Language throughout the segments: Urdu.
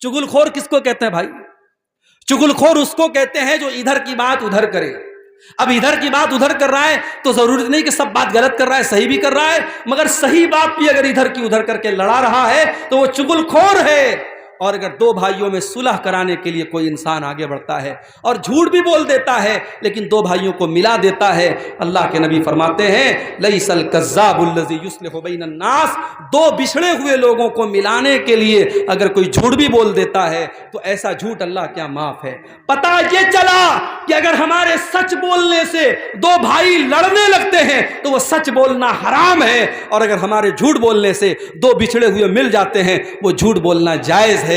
چغل خور کس کو کہتے ہیں بھائی؟ چغل خور اس کو کہتے ہیں جو ادھر کی بات ادھر کرے. اب ادھر کی بات ادھر کر رہا ہے تو ضروری نہیں کہ سب بات غلط کر رہا ہے، صحیح بھی کر رہا ہے، مگر صحیح بات بھی اگر ادھر کی ادھر کر کے لڑا رہا ہے تو وہ چغل خور ہے. اور اگر دو بھائیوں میں صلح کرانے کے لیے کوئی انسان آگے بڑھتا ہے اور جھوٹ بھی بول دیتا ہے لیکن دو بھائیوں کو ملا دیتا ہے، اللہ کے نبی فرماتے ہیں لیس الکذاب الذی یصلح بین الناس، دو بچھڑے ہوئے لوگوں کو ملانے کے لیے اگر کوئی جھوٹ بھی بول دیتا ہے تو ایسا جھوٹ اللہ کیا معاف ہے. پتہ یہ چلا کہ اگر ہمارے سچ بولنے سے دو بھائی لڑنے لگتے ہیں تو وہ سچ بولنا حرام ہے، اور اگر ہمارے جھوٹ بولنے سے دو بچھڑے ہوئے مل جاتے ہیں وہ جھوٹ بولنا جائز ہے.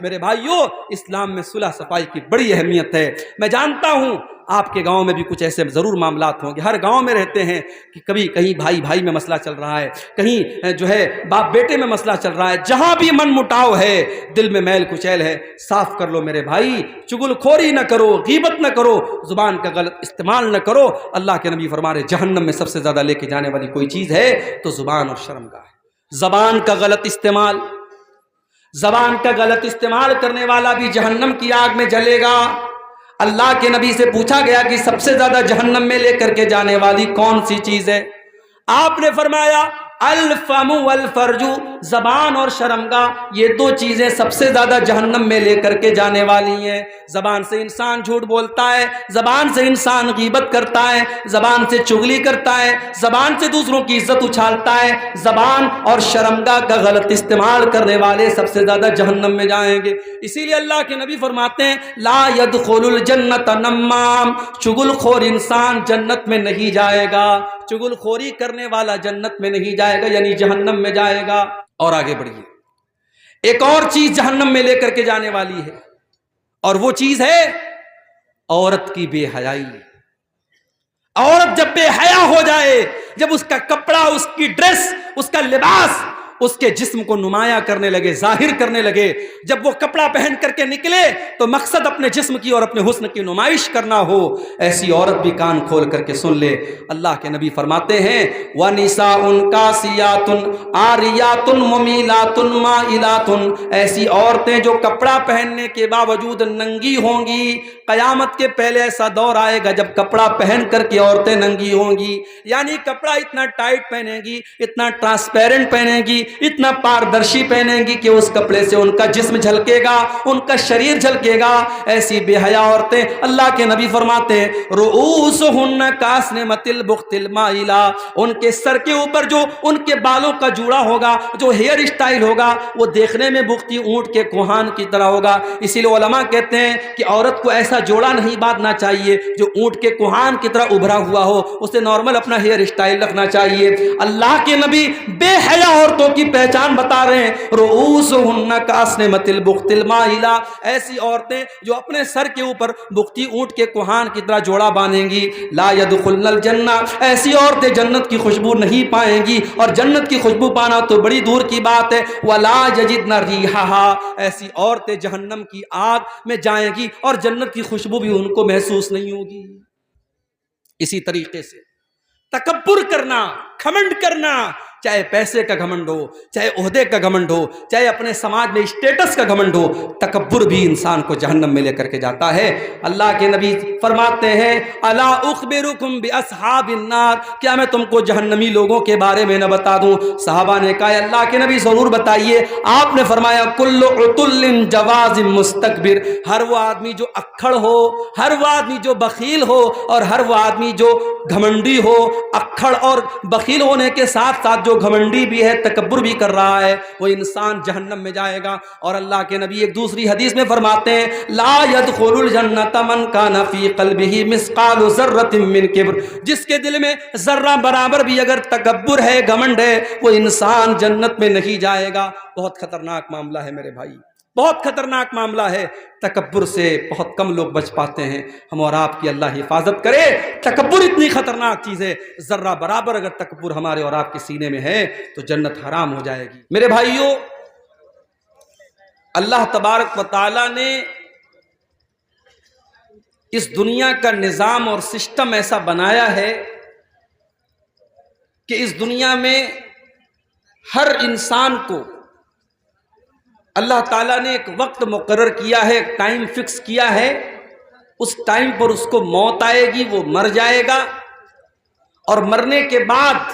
میرے بھائیوں، اسلام میں صلح صفائی کی بڑی اہمیت ہے. میں جانتا ہوں آپ کے گاؤں میں بھی کچھ ایسے ضرور معاملات ہوں گے، ہر گاؤں میں رہتے ہیں کہ کبھی کہیں بھائی بھائی میں مسئلہ چل رہا ہے، کہیں جو ہے باپ بیٹے میں مسئلہ چل رہا ہے، جہاں بھی من مٹاؤ ہے، دل میں میل کچیل ہے، صاف کر لو میرے بھائی. چغل خوری نہ کرو، غیبت نہ کرو، زبان کا غلط استعمال نہ کرو. اللہ کے نبی فرما رہے جہنم میں سب سے زیادہ لے کے جانے والی کوئی چیز ہے تو زبان اور شرمگاہ ہے. زبان کا غلط استعمال، زبان کا غلط استعمال کرنے والا بھی جہنم کی آگ میں جلے گا. اللہ کے نبی سے پوچھا گیا کہ سب سے زیادہ جہنم میں لے کر کے جانے والی کون سی چیز ہے؟ آپ نے فرمایا الفم والفرج، زبان اور شرمگاہ، یہ دو چیزیں سب سے زیادہ جہنم میں لے کر کے جانے والی ہیں. زبان سے انسان جھوٹ بولتا ہے، زبان سے انسان غیبت کرتا ہے، زبان سے چغلی کرتا ہے، زبان سے دوسروں کی عزت اچھالتا ہے. زبان اور شرمگاہ کا غلط استعمال کرنے والے سب سے زیادہ جہنم میں جائیں گے. اسی لیے اللہ کے نبی فرماتے ہیں لا يدخل الجنت نمام، چغل خور انسان جنت میں نہیں جائے گا. چغل خوری کرنے والا جنت میں نہیں جائے گا، یعنی جہنم میں جائے گا. اور آگے بڑھیے، ایک اور چیز جہنم میں لے کر کے جانے والی ہے اور وہ چیز ہے عورت کی بے حیائی. عورت جب بے حیا ہو جائے، جب اس کا کپڑا، اس کی ڈریس، اس کا لباس اس کے جسم کو نمایاں کرنے لگے، ظاہر کرنے لگے، جب وہ کپڑا پہن کر کے نکلے تو مقصد اپنے جسم کی اور اپنے حسن کی نمائش کرنا ہو، ایسی عورت بھی کان کھول کر کے سن لے. اللہ کے نبی فرماتے ہیں وَنِسَاءٌ كَاسِيَاتٌ عَارِيَاتٌ مُمِيلَاتٌ مَائِلَاتٌ، ایسی عورتیں جو کپڑا پہننے کے باوجود ننگی ہوں گی. قیامت کے پہلے ایسا دور آئے گا جب کپڑا پہن کر کے عورتیں ننگی ہوں گی، یعنی کپڑا اتنا ٹائٹ پہنے گی، اتنا ٹرانسپیرنٹ پہنے گی، اتنا پاردرشی پہنے گی کہ اس کپڑے سے ان کا جسم جھلکے گا، ان کا شریر جھلکے گا. ایسی بے حیا عورتیں اللہ کے نبی فرماتے ہیں رؤوسہن کاسنمۃ البخت المائلہ، ان کے سر کے اوپر جو ان کے بالوں کا جوڑا ہوگا، جو ہیئر اسٹائل ہوگا، وہ دیکھنے میں بختی اونٹ کے کوہان کی طرح ہوگا. اسی لیے علماء کہتے ہیں کہ عورت کو ایسا جوڑا نہیں باندھنا چاہیے جو اونٹ کے کوہان کی طرح ابھرا ہوا ہو، اسے نارمل اپنا ہیئر اسٹائل رکھنا چاہیے. اللہ کے نبی بے حیا عورتوں کی پہچان بتا رہے ہیں رؤوسہن کاسنمۃ البخت المائلہ، ایسی عورتیں جو اپنے سر کے اوپر بختی اونٹ کے کوہان کی طرح جوڑا باندھیں گی. لا يدخلن الجنہ، ایسی عورتیں جنت کی خوشبو نہیں پائیں گی، اور جنت کی خوشبو پانا تو بڑی دور کی بات ہے. ولا یجدن ریحھا، ایسی عورتیں جہنم کی آگ میں جائیں گی اور جنت کی خوشبو بھی ان کو محسوس نہیں ہوگی. اسی طریقے سے تکبر کرنا، گھمنڈ کرنا، چاہے پیسے کا گھمنڈ ہو، چاہے عہدے کا گھمنڈ ہو، چاہے اپنے سماج میں اسٹیٹس کا گھمنڈ ہو، تکبر بھی انسان کو جہنم میں لے کر کے جاتا ہے. اللہ کے نبی فرماتے ہیں الا اخبرکم باصحاب النار، کیا میں تم کو جہنمی لوگوں کے بارے میں نہ بتا دوں؟ صحابہ نے کہا اللہ کے نبی ضرور بتائیے. آپ نے فرمایا کل عتل جواز مستکبر، ہر وہ آدمی جو اکھڑ ہو، ہر وہ آدمی جو بخیل ہو، اور ہر وہ آدمی جو گھمنڈی ہو. اکھڑ اور بخیل ہونے کے ساتھ ساتھ جو گھمنڈی بھی ہے، تکبر بھی کر رہا ہے، وہ انسان جہنم میں جائے گا. اور اللہ کے نبی ایک دوسری حدیث میں فرماتے ہیں لا يدخل الجنۃ من کان فی قلبہ مثقال ذرۃ من کبر، جس کے دل میں ذرہ برابر بھی اگر تکبر ہے، گھمنڈ ہے، وہ انسان جنت میں نہیں جائے گا. بہت خطرناک معاملہ ہے میرے بھائی، بہت خطرناک معاملہ ہے. تکبر سے بہت کم لوگ بچ پاتے ہیں. ہم اور آپ کی اللہ حفاظت کرے. تکبر اتنی خطرناک چیز ہے، ذرہ برابر اگر تکبر ہمارے اور آپ کے سینے میں ہے تو جنت حرام ہو جائے گی. میرے بھائیوں، اللہ تبارک و تعالی نے اس دنیا کا نظام اور سسٹم ایسا بنایا ہے کہ اس دنیا میں ہر انسان کو اللہ تعالیٰ نے ایک وقت مقرر کیا ہے، ایک ٹائم فکس کیا ہے، اس ٹائم پر اس کو موت آئے گی، وہ مر جائے گا، اور مرنے کے بعد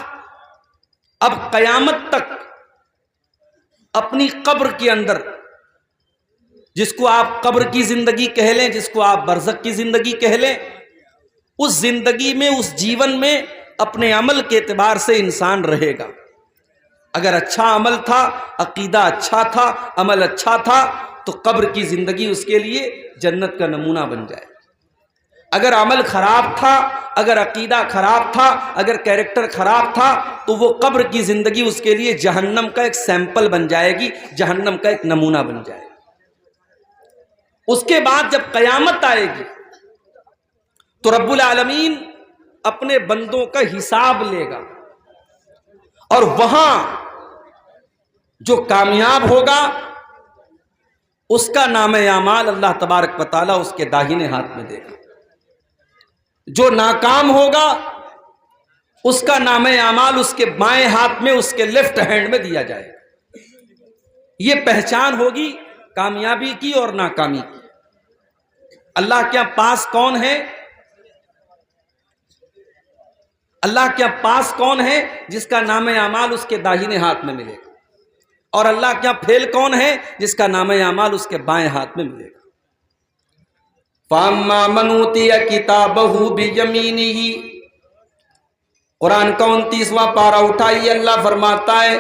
اب قیامت تک اپنی قبر کے اندر، جس کو آپ قبر کی زندگی کہہ لیں، جس کو آپ برزخ کی زندگی کہہ لیں، اس زندگی میں، اس جیون میں اپنے عمل کے اعتبار سے انسان رہے گا۔ اگر اچھا عمل تھا، عقیدہ اچھا تھا، عمل اچھا تھا، تو قبر کی زندگی اس کے لیے جنت کا نمونہ بن جائے۔ اگر عمل خراب تھا، اگر عقیدہ خراب تھا، اگر کیریکٹر خراب تھا، تو وہ قبر کی زندگی اس کے لیے جہنم کا ایک سیمپل بن جائے گی، جہنم کا ایک نمونہ بن جائے گی۔ اس کے بعد جب قیامت آئے گی تو رب العالمین اپنے بندوں کا حساب لے گا، اور وہاں جو کامیاب ہوگا اس کا نام اعمال اللہ تبارک و تعالیٰ اس کے داہنے ہاتھ میں دے گا، جو ناکام ہوگا اس کا نام اعمال اس کے بائیں ہاتھ میں، اس کے لیفٹ ہینڈ میں دیا جائے گا۔ یہ پہچان ہوگی کامیابی کی اور ناکامی کی۔ اللہ کے پاس کون ہے؟ اللہ کے پاس کون ہے جس کا نام اعمال اس کے داہنے ہاتھ میں ملے گا، اور اللہ کے فیل کون ہے جس کا نام اعمال اس کے بائیں ہاتھ میں ملے گا۔ فَأَمَّا مَنْ أُوتِيَ كِتَابَهُ بِيَمِينِهِ، قرآن کا 29واں پارہ اٹھائیے، اللہ فرماتا ہے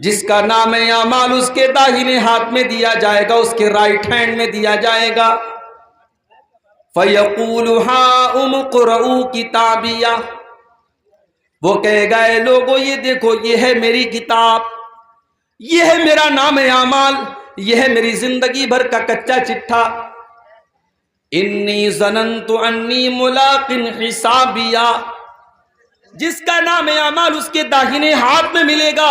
جس کا نام اعمال اس کے داہنے ہاتھ میں دیا جائے گا، اس کے رائٹ ہینڈ میں دیا جائے گا۔ فَيَقُولُ هَاؤُمُ اقْرَءُوا كِتَابِيَهْ، وہ کہے گا اے لوگو یہ دیکھو، یہ ہے میری کتاب، یہ ہے میرا نام اعمال، یہ ہے میری زندگی بھر کا کچا چٹھا۔ انی ظننت انی ملاق حسابیا، جس کا نام اعمال اس کے داہنے ہاتھ میں ملے گا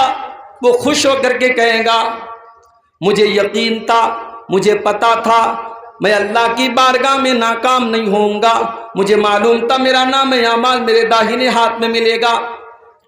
وہ خوش ہو کر کے کہے گا مجھے یقین تھا، مجھے پتا تھا میں اللہ کی بارگاہ میں ناکام نہیں ہوں گا، مجھے معلوم تھا میرا نام اعمال میرے داہنے ہاتھ میں ملے گا۔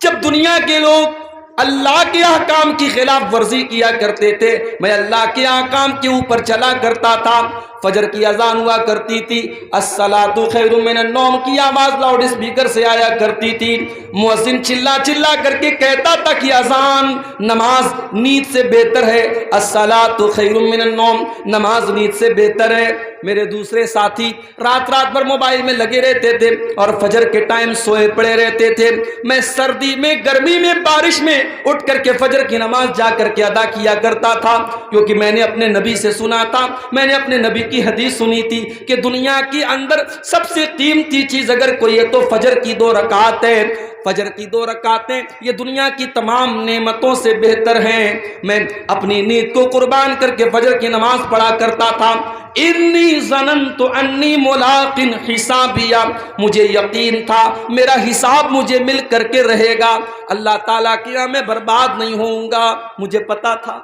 جب دنیا کے لوگ اللہ کے احکام کی خلاف ورزی کیا کرتے تھے، میں اللہ کے احکام کے اوپر چلا کرتا تھا۔ فجر کی اذان ہوا کرتی تھی، الصلاۃ خیر من النوم کی آواز لاؤڈ اسپیکر سے آیا کرتی تھی، مؤذن چلا چلا کر کے کہتا تھا کہ اذان نماز نیند سے بہتر ہے، الصلاۃ خیر من النوم نماز نیند سے بہتر ہے۔ میرے دوسرے ساتھی رات رات بھر موبائل میں لگے رہتے تھے اور فجر کے ٹائم سوئے پڑے رہتے تھے۔ میں سردی میں، گرمی میں، بارش میں اٹھ کر کے فجر کی نماز جا کر کے ادا کیا کرتا تھا، کیونکہ میں نے اپنے نبی سے سنا تھا، میں نے اپنے نبی کی حدیث سنی تھی کہ دنیا کے اندر سب سے قیمتی چیز اگر کوئی ہے تو فجر کی 2 رکعت ہے۔ فجر کی 2 رکعتیں یہ دنیا کی تمام نعمتوں سے بہتر ہیں۔ میں اپنی نیند کو قربان کر کے فجر کی نماز پڑھا کرتا تھا۔ انی ظننت انی ملاق حسابیا، مجھے یقین تھا میرا حساب مجھے مل کر کے رہے گا، اللہ تعالیٰ کی راہ میں برباد نہیں ہوں گا، مجھے پتا تھا۔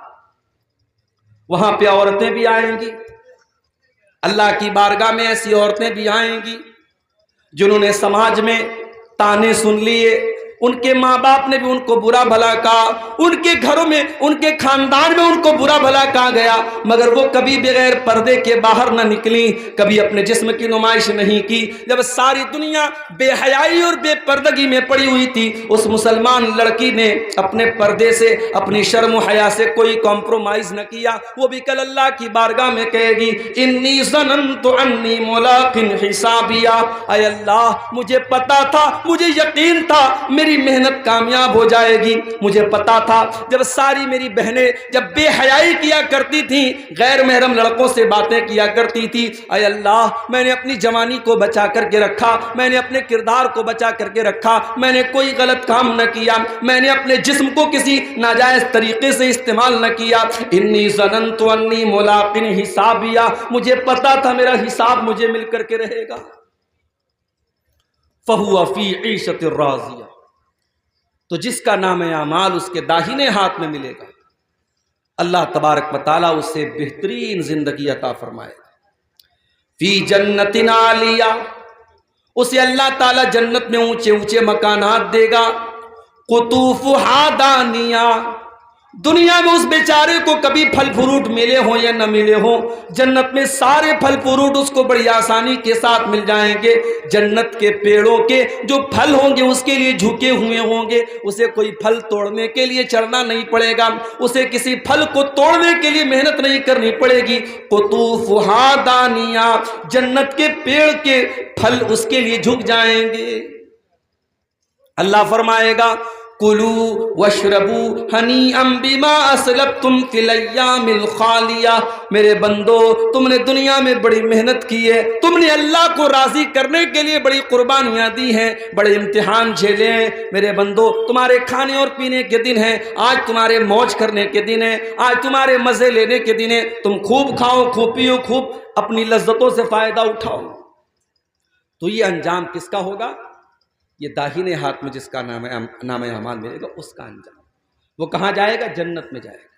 وہاں پہ عورتیں بھی آئیں گی، اللہ کی بارگاہ میں ایسی عورتیں بھی آئیں گی جنہوں نے سماج میں تانے سن لیے، ان کے ماں باپ نے بھی ان کو برا بھلا کہا، ان کے گھروں میں، ان کے خاندان میں ان کو برا بھلا کہا گیا، مگر وہ کبھی بغیر پردے کے باہر نہ نکلی، کبھی اپنے جسم کی نمائش نہیں کی۔ جب ساری دنیا بے حیائی اور بے پردگی میں پڑی ہوئی تھی، اس مسلمان لڑکی نے اپنے پردے سے، اپنی شرم و حیا سے کوئی کمپرومائز نہ کیا۔ وہ بھی کل اللہ کی بارگاہ میں کہے گی انی ظننت انی ملاق حسابیا، اے اللہ مجھے پتا تھا، مجھے یقین تھا میری محنت کامیاب ہو جائے گی، مجھے پتا تھا۔ جب ساری میری بہنیں جب بے حیائی کیا کرتی تھیں، غیر محرم لڑکوں سے باتیں کیا کرتی تھی، اے اللہ میں نے اپنی جوانی کو بچا کر کے رکھا، میں نے اپنے کردار کو بچا کر کے رکھا، میں نے کوئی غلط کام نہ کیا، میں نے اپنے جسم کو کسی ناجائز طریقے سے استعمال نہ کیا۔ انی ظننت انی ملاق حسابیا، مجھے پتا تھا میرا حساب مجھے مل کر کے رہے گا۔ فہو فی عیشۃ راضیہ، تو جس کا نام اعمال اس کے داہنے ہاتھ میں ملے گا، اللہ تبارک و تعالیٰ اسے بہترین زندگی عطا فرمائے گا۔ فی جنت عالیہ، اسے اللہ تعالیٰ جنت میں اونچے اونچے مکانات دے گا۔ قطوفہا دانیہ، دنیا میں اس بیچارے کو کبھی پھل فروٹ ملے ہوں یا نہ ملے ہوں، جنت میں سارے پھل فروٹ اس کو بڑی آسانی کے ساتھ مل جائیں گے۔ جنت کے پیڑوں کے جو پھل ہوں گے اس کے لیے جھکے ہوئے ہوں گے، اسے کوئی پھل توڑنے کے لیے چڑھنا نہیں پڑے گا، اسے کسی پھل کو توڑنے کے لیے محنت نہیں کرنی پڑے گی۔ قطوفہا دانیہ، جنت کے پیڑ کے پھل اس کے لیے جھک جائیں گے۔ اللہ فرمائے گا کلوا واشربوا ہنیئا بما اسلفتم فی الایام الخالیہ، میرے بندو تم نے دنیا میں بڑی محنت کی ہے، تم نے اللہ کو راضی کرنے کے لیے بڑی قربانیاں دی ہیں، بڑے امتحان جھیلے ہیں، میرے بندو تمہارے کھانے اور پینے کے دن ہیں، آج تمہارے موج کرنے کے دن ہیں، آج تمہارے مزے لینے کے دن ہیں، تم خوب کھاؤ، خوب پیو، خوب اپنی لذتوں سے فائدہ اٹھاؤ۔ تو یہ انجام کس کا ہوگا؟ یہ داہنے ہاتھ میں جس کا نام اعمال ملے گا اس کا انجام، وہ کہاں جائے گا؟ جنت میں جائے گا۔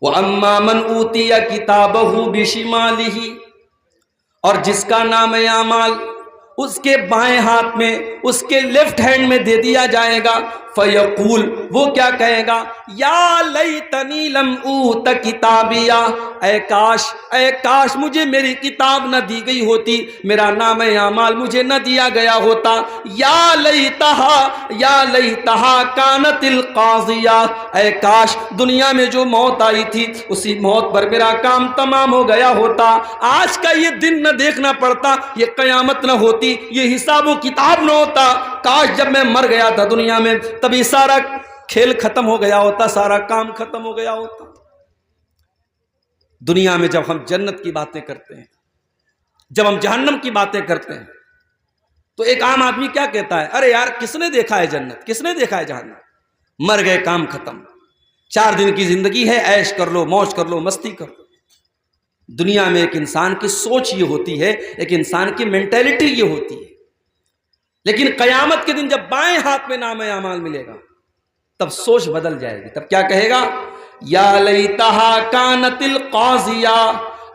وَأَمَّا مَنْ أُوتِيَ كِتَابَهُ بِشِمَالِهِ، اور جس کا نام اعمال اس کے بائیں ہاتھ میں، اس کے لیفٹ ہینڈ میں دے دیا جائے گا، فیقول، وہ کیا کہے گا؟ یا لیتنی لم اوت کتابیہ، اے کاش مجھے میری کتاب نہ دی گئی ہوتی، میرا نام اعمال مجھے نہ دیا گیا ہوتا۔ یا لیتہا کانت القاضیہ، اے کاش دنیا میں جو موت آئی تھی اسی موت پر میرا کام تمام ہو گیا ہوتا، آج کا یہ دن نہ دیکھنا پڑتا، یہ قیامت نہ ہوتی، یہ حساب و کتاب نہ ہوتا، کاش جب میں مر گیا تھا دنیا میں تبھی سارا کھیل ختم ہو گیا ہوتا، سارا کام ختم ہو گیا ہوتا۔ دنیا میں جب ہم جنت کی باتیں کرتے ہیں، جب ہم جہنم کی باتیں کرتے ہیں، تو ایک عام آدمی کیا کہتا ہے؟ ارے یار کس نے دیکھا ہے جنت، کس نے دیکھا ہے جہنم، مر گئے کام ختم، 4 دن کی زندگی ہے، عیش کر لو، موج کر لو، مستی کر لو۔ دنیا میں ایک انسان کی سوچ یہ ہوتی ہے، ایک انسان کی مینٹیلٹی یہ ہوتی ہے، لیکن قیامت کے دن جب بائیں ہاتھ میں نام اعمال ملے گا تب سوچ بدل جائے گی، تب کیا کہے گا؟ یا لیتہا کانت القاضیہ،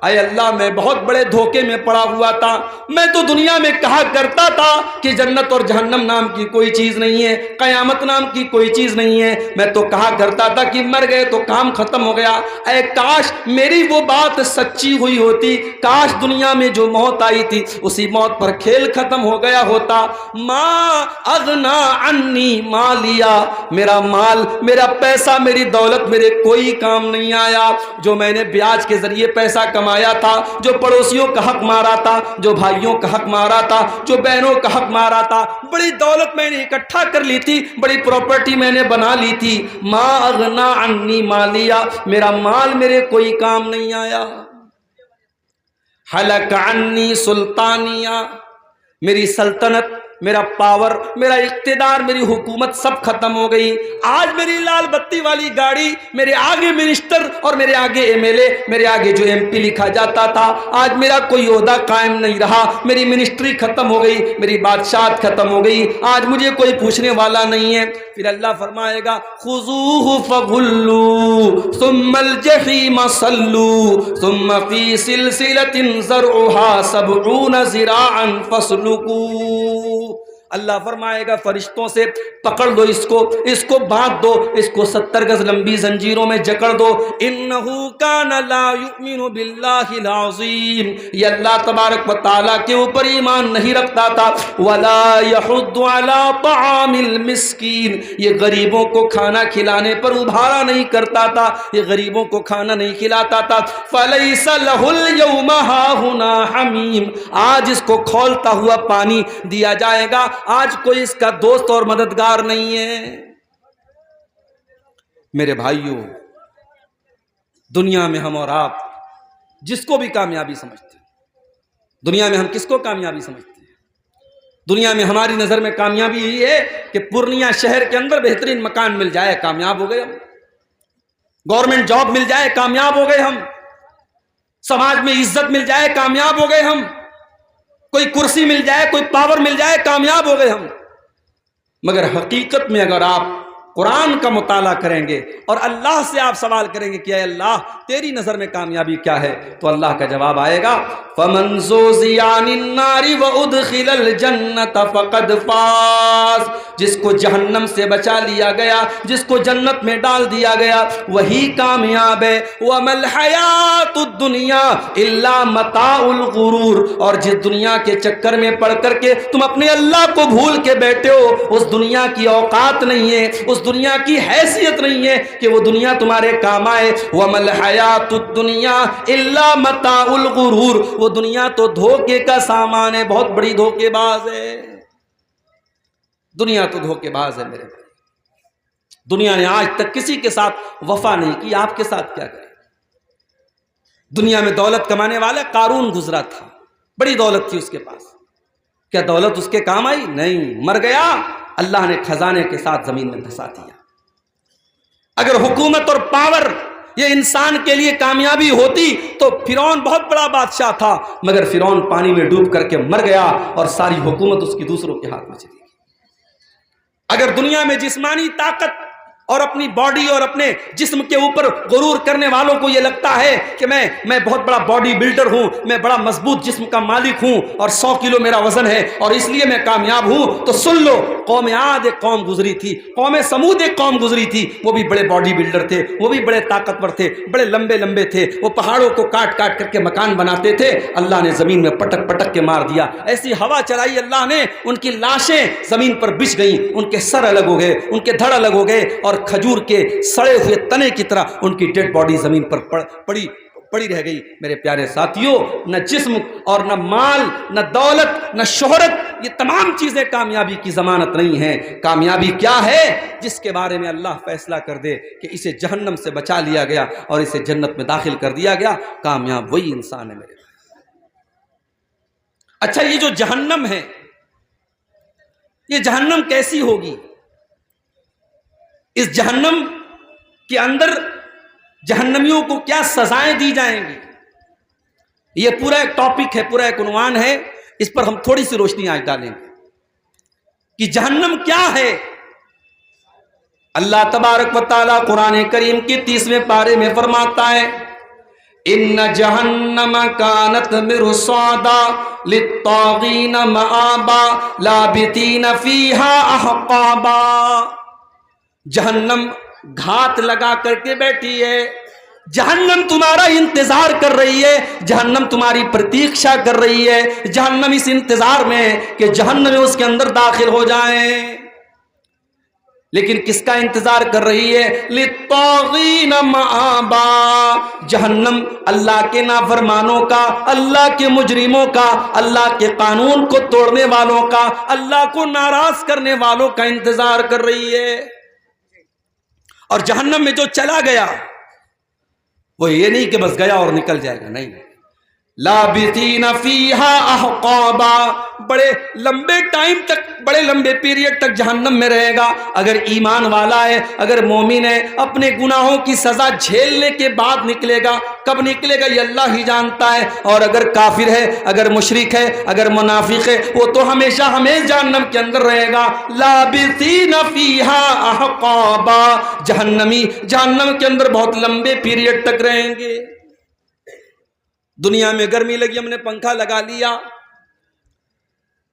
اے اللہ میں بہت بڑے دھوکے میں پڑا ہوا تھا، میں تو دنیا میں کہا کرتا تھا کہ جنت اور جہنم نام کی کوئی چیز نہیں ہے، قیامت نام کی کوئی چیز نہیں ہے، میں تو کہا کرتا تھا کہ مر گئے تو کام ختم ہو گیا، اے کاش میری وہ بات سچی ہوئی ہوتی، کاش دنیا میں جو موت آئی تھی اسی موت پر کھیل ختم ہو گیا ہوتا۔ ما اغنا عنی مالیا، میرا مال، میرا پیسہ، میری دولت میرے کوئی کام نہیں آیا، جو میں نے بیاج کے ذریعے پیسہ کمایا تھا، جو پڑوسیوں کا حق مارا تھا، جو بھائیوں کا حق مارا تھا، جو بہنوں کا حق مارا تھا، بڑی دولت میں نے اکٹھا کر لی تھی، بڑی پراپرٹی میں نے بنا لی تھی، ما اغنا عنی مالیا، میرا مال میرے کوئی کام نہیں آیا۔ حلق عنی سلطانیہ، میری سلطنت، میرا پاور، میرا اقتدار، میری حکومت سب ختم ہو گئی، آج میری لال بتی والی گاڑی، میرے آگے منسٹر اور میرے آگے ایم ایل اے، میرے آگے جو ایم پی لکھا جاتا تھا، آج میرا کوئی عہدہ قائم نہیں رہا، میری منسٹری ختم ہو گئی، میری بادشاہت ختم ہو گئی، آج مجھے کوئی پوچھنے والا نہیں ہے۔ پھر اللہ فرمائے گا خذوہ فغلوہ ثم الجحیم صلوہ ثم فی سلسلۃ ذرعہا 70 ذراعا فاسلکوہ، اللہ فرمائے گا فرشتوں سے پکڑ دو اس کو باندھ دو، اس کو 70 گز لمبی زنجیروں میں جکڑ دو، انہو کان لا یؤمن باللہ العظیم، یہ اللہ تبارک و تعالیٰ کے اوپر ایمان نہیں رکھتا تھا، ولا یحض علی طعام المسکین، یہ غریبوں کو کھانا کھلانے پر ابھارا نہیں کرتا تھا، یہ غریبوں کو کھانا نہیں کھلاتا تھا، فلیس لہ اليوم ہاہنا حمیم، آج اس کو کھولتا ہوا پانی دیا جائے گا، آج کوئی اس کا دوست اور مددگار نہیں ہے۔ میرے بھائیوں، دنیا میں ہم اور آپ جس کو بھی کامیابی سمجھتے ہیں، دنیا میں ہم کس کو کامیابی سمجھتے ہیں؟ دنیا میں ہماری نظر میں کامیابی یہی ہے کہ پورنیہ شہر کے اندر بہترین مکان مل جائے، کامیاب ہو گئے ہم، گورنمنٹ جاب مل جائے، کامیاب ہو گئے ہم، سماج میں عزت مل جائے، کامیاب ہو گئے ہم، کوئی کرسی مل جائے، کوئی پاور مل جائے، کامیاب ہو گئے ہم۔ مگر حقیقت میں اگر آپ قرآن کا مطالعہ کریں گے اور اللہ سے آپ سوال کریں گے کہ اے اللہ تیری نظر میں کامیابی کیا ہے، تو اللہ کا جواب آئے گا فَمَنْ زُحْزِحَ عَنِ النَّارِ وَأُدْخِلَ الْجَنَّةَ فَقَدْ فَازَ، جس کو جہنم سے بچا لیا گیا، جس کو جنت میں ڈال دیا گیا، وہی کامیاب ہے۔ وَمَا الْحَيَاةُ الدُّنْيَا إِلَّا مَتَاعُ الْغُرُورِ، اور جس دنیا کے چکر میں پڑ کر کے تم اپنے اللہ کو بھول کے بیٹھے ہو، اس دنیا کی اوقات نہیں ہے، اس دنیا کی حیثیت نہیں ہے کہ وہ دنیا تمہارے کام آئے۔ وَمَا الْحَيَاةُ الدُّنْيَا إِلَّا مَتَاعُ الْغُرُورِ، وہ دنیا تو دھوکے کا سامان ہے، بہت بڑی دھوکے باز ہے، دنیا تو دھوکے باز ہے میرے بھائی۔ دنیا نے آج تک کسی کے ساتھ وفا نہیں کی، آپ کے ساتھ کیا کرے؟ دنیا میں دولت کمانے والا قارون گزرا تھا، بڑی دولت تھی اس کے پاس، کیا دولت اس کے کام آئی؟ نہیں، مر گیا، اللہ نے خزانے کے ساتھ زمین میں دھسا دیا۔ اگر حکومت اور پاور یہ انسان کے لیے کامیابی ہوتی تو فرعون بہت بڑا بادشاہ تھا، مگر فرعون پانی میں ڈوب کر کے مر گیا اور ساری حکومت اس کی دوسروں کے ہاتھ میں چلی گئی۔ اگر دنیا میں جسمانی طاقت اور اپنی باڈی اور اپنے جسم کے اوپر غرور کرنے والوں کو یہ لگتا ہے کہ میں بہت بڑا باڈی بلڈر ہوں، میں بڑا مضبوط جسم کا مالک ہوں اور 100 کلو میرا وزن ہے اور اس لیے میں کامیاب ہوں، تو سن لو، قوم عاد ایک قوم گزری تھی، قوم سمود ایک قوم گزری تھی، وہ بھی بڑے باڈی بلڈر تھے، وہ بھی بڑے طاقتور تھے، بڑے لمبے لمبے تھے، وہ پہاڑوں کو کاٹ کاٹ کر کے مکان بناتے تھے، اللہ نے زمین میں پٹک پٹک کے مار دیا، ایسی ہوا چلائی اللہ نے، ان کی لاشیں زمین پر بچھ گئیں، ان کے سر الگ ہو گئے، ان کے دھڑ الگ ہو گئے، اور کھجور کے سڑے ہوئے تنے کی طرح ان کی ڈیڈ باڈی زمین پر پڑی رہ گئی۔ میرے پیارے ساتھیوں، نہ جسم اور نہ مال، نہ دولت، نہ شہرت، یہ تمام چیزیں کامیابی کی ضمانت نہیں ہیں۔ کامیابی کیا ہے؟ جس کے بارے میں اللہ فیصلہ کر دے کہ اسے جہنم سے بچا لیا گیا اور اسے جنت میں داخل کر دیا گیا، کامیاب وہی انسان ہے میرے۔ اچھا، یہ جو جہنم ہے، یہ جہنم کیسی ہوگی؟ اس جہنم کے اندر جہنمیوں کو کیا سزائیں دی جائیں گی؟ یہ پورا ایک ٹاپک ہے، پورا ایک عنوان ہے، اس پر ہم تھوڑی سی روشنی آج ڈالیں گے کہ جہنم کیا ہے۔ اللہ تبارک و تعالیٰ قرآن کریم کی 30ویں پارے میں فرماتا ہے ان جہنم کانت مرصادا للطاغین مآبا لابثین فیہا احقابا، جہنم گھات لگا کر کے بیٹھی ہے، جہنم تمہارا انتظار کر رہی ہے، جہنم تمہاری پرتیکشا کر رہی ہے، جہنم اس انتظار میں کہ جہنم اس کے اندر داخل ہو جائیں۔ لیکن کس کا انتظار کر رہی ہے؟ للطاغین مآبا، جہنم اللہ کے نافرمانوں کا، اللہ کے مجرموں کا، اللہ کے قانون کو توڑنے والوں کا، اللہ کو ناراض کرنے والوں کا انتظار کر رہی ہے۔ اور جہنم میں جو چلا گیا وہ یہ نہیں کہ بس گیا اور نکل جائے گا، نہیں، لابثین فیہا احقابا، بڑے لمبے ٹائم تک، بڑے لمبے پیریڈ تک جہنم میں رہے گا۔ اگر ایمان والا ہے، اگر مومن ہے، اپنے گناہوں کی سزا جھیلنے کے بعد نکلے گا، کب نکلے گا یہ اللہ ہی جانتا ہے، اور اگر کافر ہے، اگر مشرک ہے، اگر منافق ہے، وہ تو ہمیشہ ہمیشہ جہنم کے اندر رہے گا۔ لابثین فیہا احقابا، جہنمی جہنم کے اندر بہت لمبے پیریڈ تک رہیں گے۔ دنیا میں گرمی لگی، ہم نے پنکھا لگا لیا،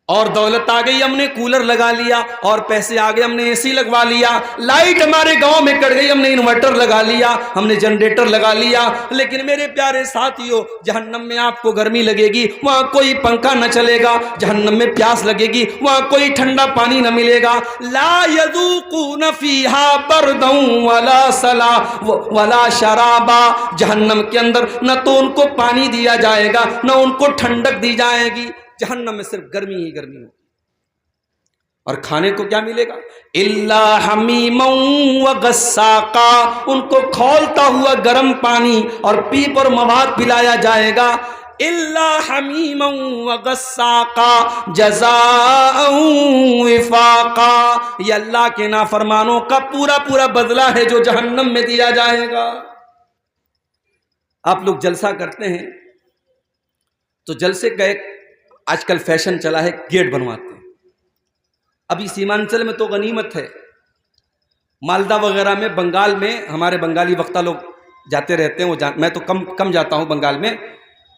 اور دولت آ گئی، ہم نے کولر لگا لیا، اور پیسے آ گئے، ہم نے اے سی لگوا لیا، لائٹ ہمارے گاؤں میں کٹ گئی، ہم نے انورٹر لگا لیا، ہم نے جنریٹر لگا لیا۔ لیکن میرے پیارے ساتھیوں، جہنم میں آپ کو گرمی لگے گی، وہاں کوئی پنکھا نہ چلے گا، جہنم میں پیاس لگے گی، وہاں کوئی ٹھنڈا پانی نہ ملے گا۔ لا یذوقون فیہا بردا ولا سلا ولا شرابا، جہنم کے اندر نہ تو ان کو پانی دیا جائے گا، نہ ان کو ٹھنڈک دی جائے گی، جہنم میں صرف گرمی ہی گرمی ہوگی۔ اور کھانے کو کیا ملے گا؟ الا حمیما وغساقا، ان کو کھولتا ہوا گرم پانی اور پیپ اور مواد پلایا جائے گا۔ الا حمیما وغساقا جزاء وفاقا، یہ اللہ کے نافرمانوں کا پورا پورا بدلہ ہے جو جہنم میں دیا جائے گا۔ آپ لوگ جلسہ کرتے ہیں تو جلسے کا ایک آج کل فیشن چلا ہے، گیٹ بنواتے ہیں۔ ابھی سیمانچل میں تو غنیمت ہے، مالدہ وغیرہ میں، بنگال میں، ہمارے بنگالی وقتہ لوگ جاتے رہتے ہیں، میں تو کم جاتا ہوں بنگال میں.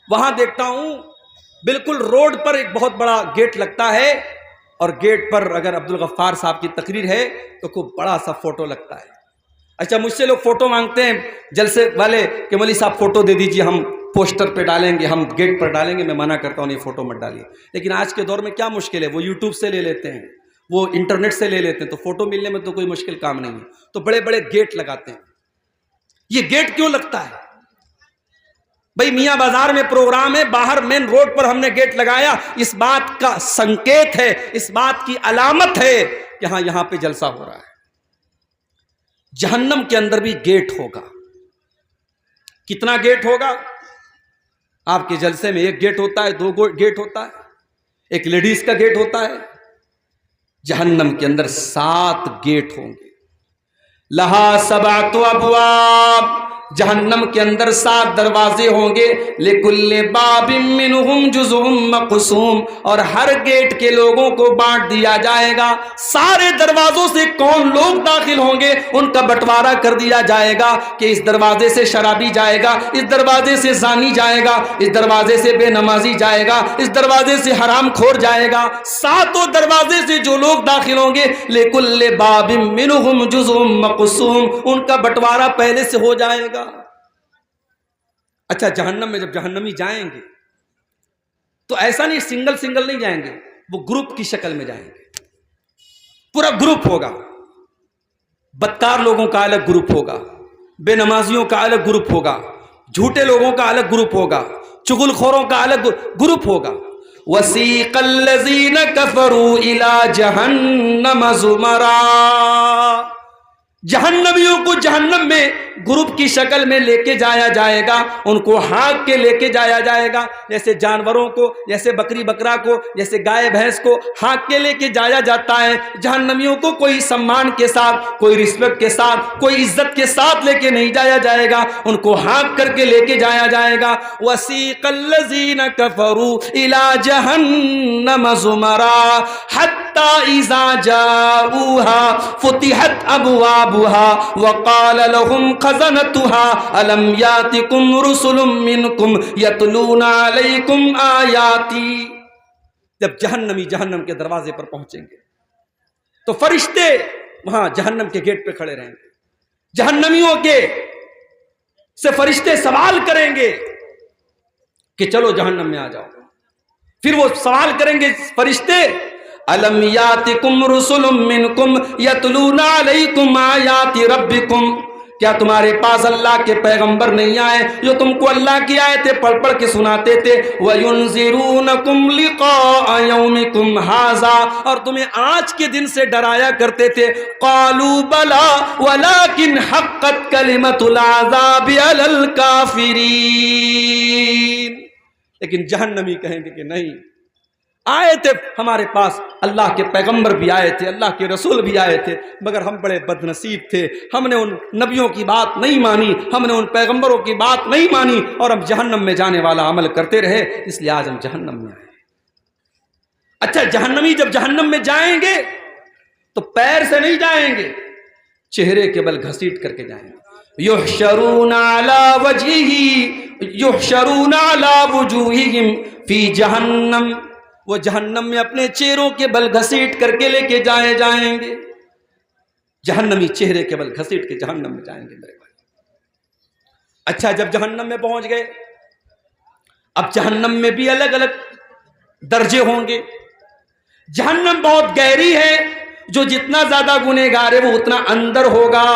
وہاں دیکھتا ہوں بالکل روڈ پر ایک بہت بڑا گیٹ لگتا ہے، اور گیٹ پر اگر عبدالغفار صاحب کی تقریر ہے تو خوب بڑا سا فوٹو لگتا ہے. اچھا، مجھ سے لوگ فوٹو مانگتے ہیں جلسے والے کہ مولوی صاحب فوٹو دے دیجیے، ہم پوسٹر پہ ڈالیں گے، ہم گیٹ پر ڈالیں گے. میں منع کرتا ہوں نہیں، فوٹو مت ڈالیے. لیکن آج کے دور میں کیا مشکل ہے، وہ یوٹیوب سے لے لیتے ہیں، وہ انٹرنیٹ سے لے لیتے ہیں، تو فوٹو ملنے میں تو کوئی مشکل کام نہیں ہے. تو بڑے بڑے گیٹ لگاتے ہیں. یہ گیٹ کیوں لگتا ہے بھئی؟ میاں بازار میں پروگرام ہے، باہر مین روڈ پر ہم نے گیٹ لگایا، اس بات کا سنکیت ہے، اس بات کی علامت ہے کہ ہاں یہاں پہ جلسہ ہو رہا ہے. جہنم کے اندر بھی گیٹ ہوگا. کتنا گیٹ ہوگا؟ آپ کے جلسے میں ایک گیٹ ہوتا ہے، 2 گیٹ ہوتا ہے، ایک لیڈیز کا گیٹ ہوتا ہے. جہنم کے اندر 7 گیٹ ہوں گے. لہا 7 ابواب، جہنم کے اندر 7 دروازے ہوں گے. لکل باب منہم جزء مقسوم، اور ہر گیٹ کے لوگوں کو بانٹ دیا جائے گا. سارے دروازوں سے کون لوگ داخل ہوں گے ان کا بٹوارا کر دیا جائے گا کہ اس دروازے سے شرابی جائے گا، اس دروازے سے زانی جائے گا، اس دروازے سے بے نمازی جائے گا، اس دروازے سے حرام خور جائے گا. 7 دروازے سے جو لوگ داخل ہوں گے، لکل باب منہم جزء مقسوم، ان کا بٹوارا پہلے سے ہو جائے گا. اچھا، جہنم میں جب جہنمی جائیں گے تو ایسا نہیں سنگل نہیں جائیں گے، وہ گروپ کی شکل میں جائیں گے. پورا گروپ ہوگا. بدکار لوگوں کا الگ گروپ ہوگا، بے نمازیوں کا الگ گروپ ہوگا، جھوٹے لوگوں کا الگ گروپ ہوگا، چغل خوروں کا الگ گروپ ہوگا. وَسِيقَ الَّذِينَ كَفَرُوا إِلَى جَهَنَّمَ زُمَرًا، جہنمیوں کو جہنم میں گروپ کی شکل میں لے کے جایا جائے گا. ان کو ہانک کے لے کے جایا جائے گا، جیسے جانوروں کو، جیسے بکری بکرا کو، جیسے گائے بھینس کو ہانک کے لے کے جایا جاتا ہے. جہنمیوں کو کوئی سمان کے ساتھ، کوئی رسپیکٹ کے ساتھ، کوئی عزت کے ساتھ لے کے نہیں جایا جائے گا، ان کو ہانک کر کے لے کے جایا جائے گا. وَسِيقَ الَّذِينَ كَفَرُوا إِلَى جَهَنَّمَ زُمَرًا حَتَّى إِذَا جَاءُوهَا فُتِحَتْ أَبْوَابُهَا وقال لهم خزنتها ألم يأتكم رسل منكم يتلون عليكم آياتي. جب جہنمی جہنم کے دروازے پر پہنچیں گے تو فرشتے وہاں جہنم کے گیٹ پہ کھڑے رہیں گے. جہنمیوں کے سے فرشتے سوال کریں گے کہ چلو جہنم میں آ جاؤ. پھر وہ سوال کریں گے فرشتے، الم یاتکم رسل منکم یتلون علیکم آیات ربکم، کیا تمہارے پاس اللہ کے پیغمبر نہیں آئے جو تم کو اللہ کی آیتیں پڑھ پڑھ کے سناتے تھے؟ وَيُنذِرُونَكُمْ لِقَاءَ يَوْمِكُمْ هَذَا، اور تمہیں آج کے دن سے ڈرایا کرتے تھے. قَالُوا بَلَىٰ وَلَٰكِنْ حَقَّتْ كَلِمَةُ الْعَذَابِ عَلَى الْكَافِرِينَ. لیکن جہنمی کہیں گے کہ نہیں، آئے تھے ہمارے پاس، اللہ کے پیغمبر بھی آئے تھے، اللہ کے رسول بھی آئے تھے، مگر ہم بڑے بد نصیب تھے، ہم نے ان نبیوں کی بات نہیں مانی، ہم نے ان پیغمبروں کی بات نہیں مانی، اور ہم جہنم میں جانے والا عمل کرتے رہے، اس لیے آج ہم جہنم میں آئے. اچھا، جہنمی جب جہنم میں جائیں گے تو پیر سے نہیں جائیں گے، چہرے کے بل گھسیٹ کر کے جائیں گے. یحشرون علی وجوہہم فی جہنم، وہ جہنم میں اپنے چہروں کے بل گھسیٹ کر کے لے کے جائیں گے. جہنمی چہرے کے بل گھسیٹ کے جہنم میں جائیں گے میرے بھائی. اچھا، جب جہنم میں پہنچ گئے، اب جہنم میں بھی الگ الگ درجے ہوں گے. جہنم بہت گہری ہے، جو جتنا زیادہ گنہگار ہے وہ اتنا اندر ہوگا،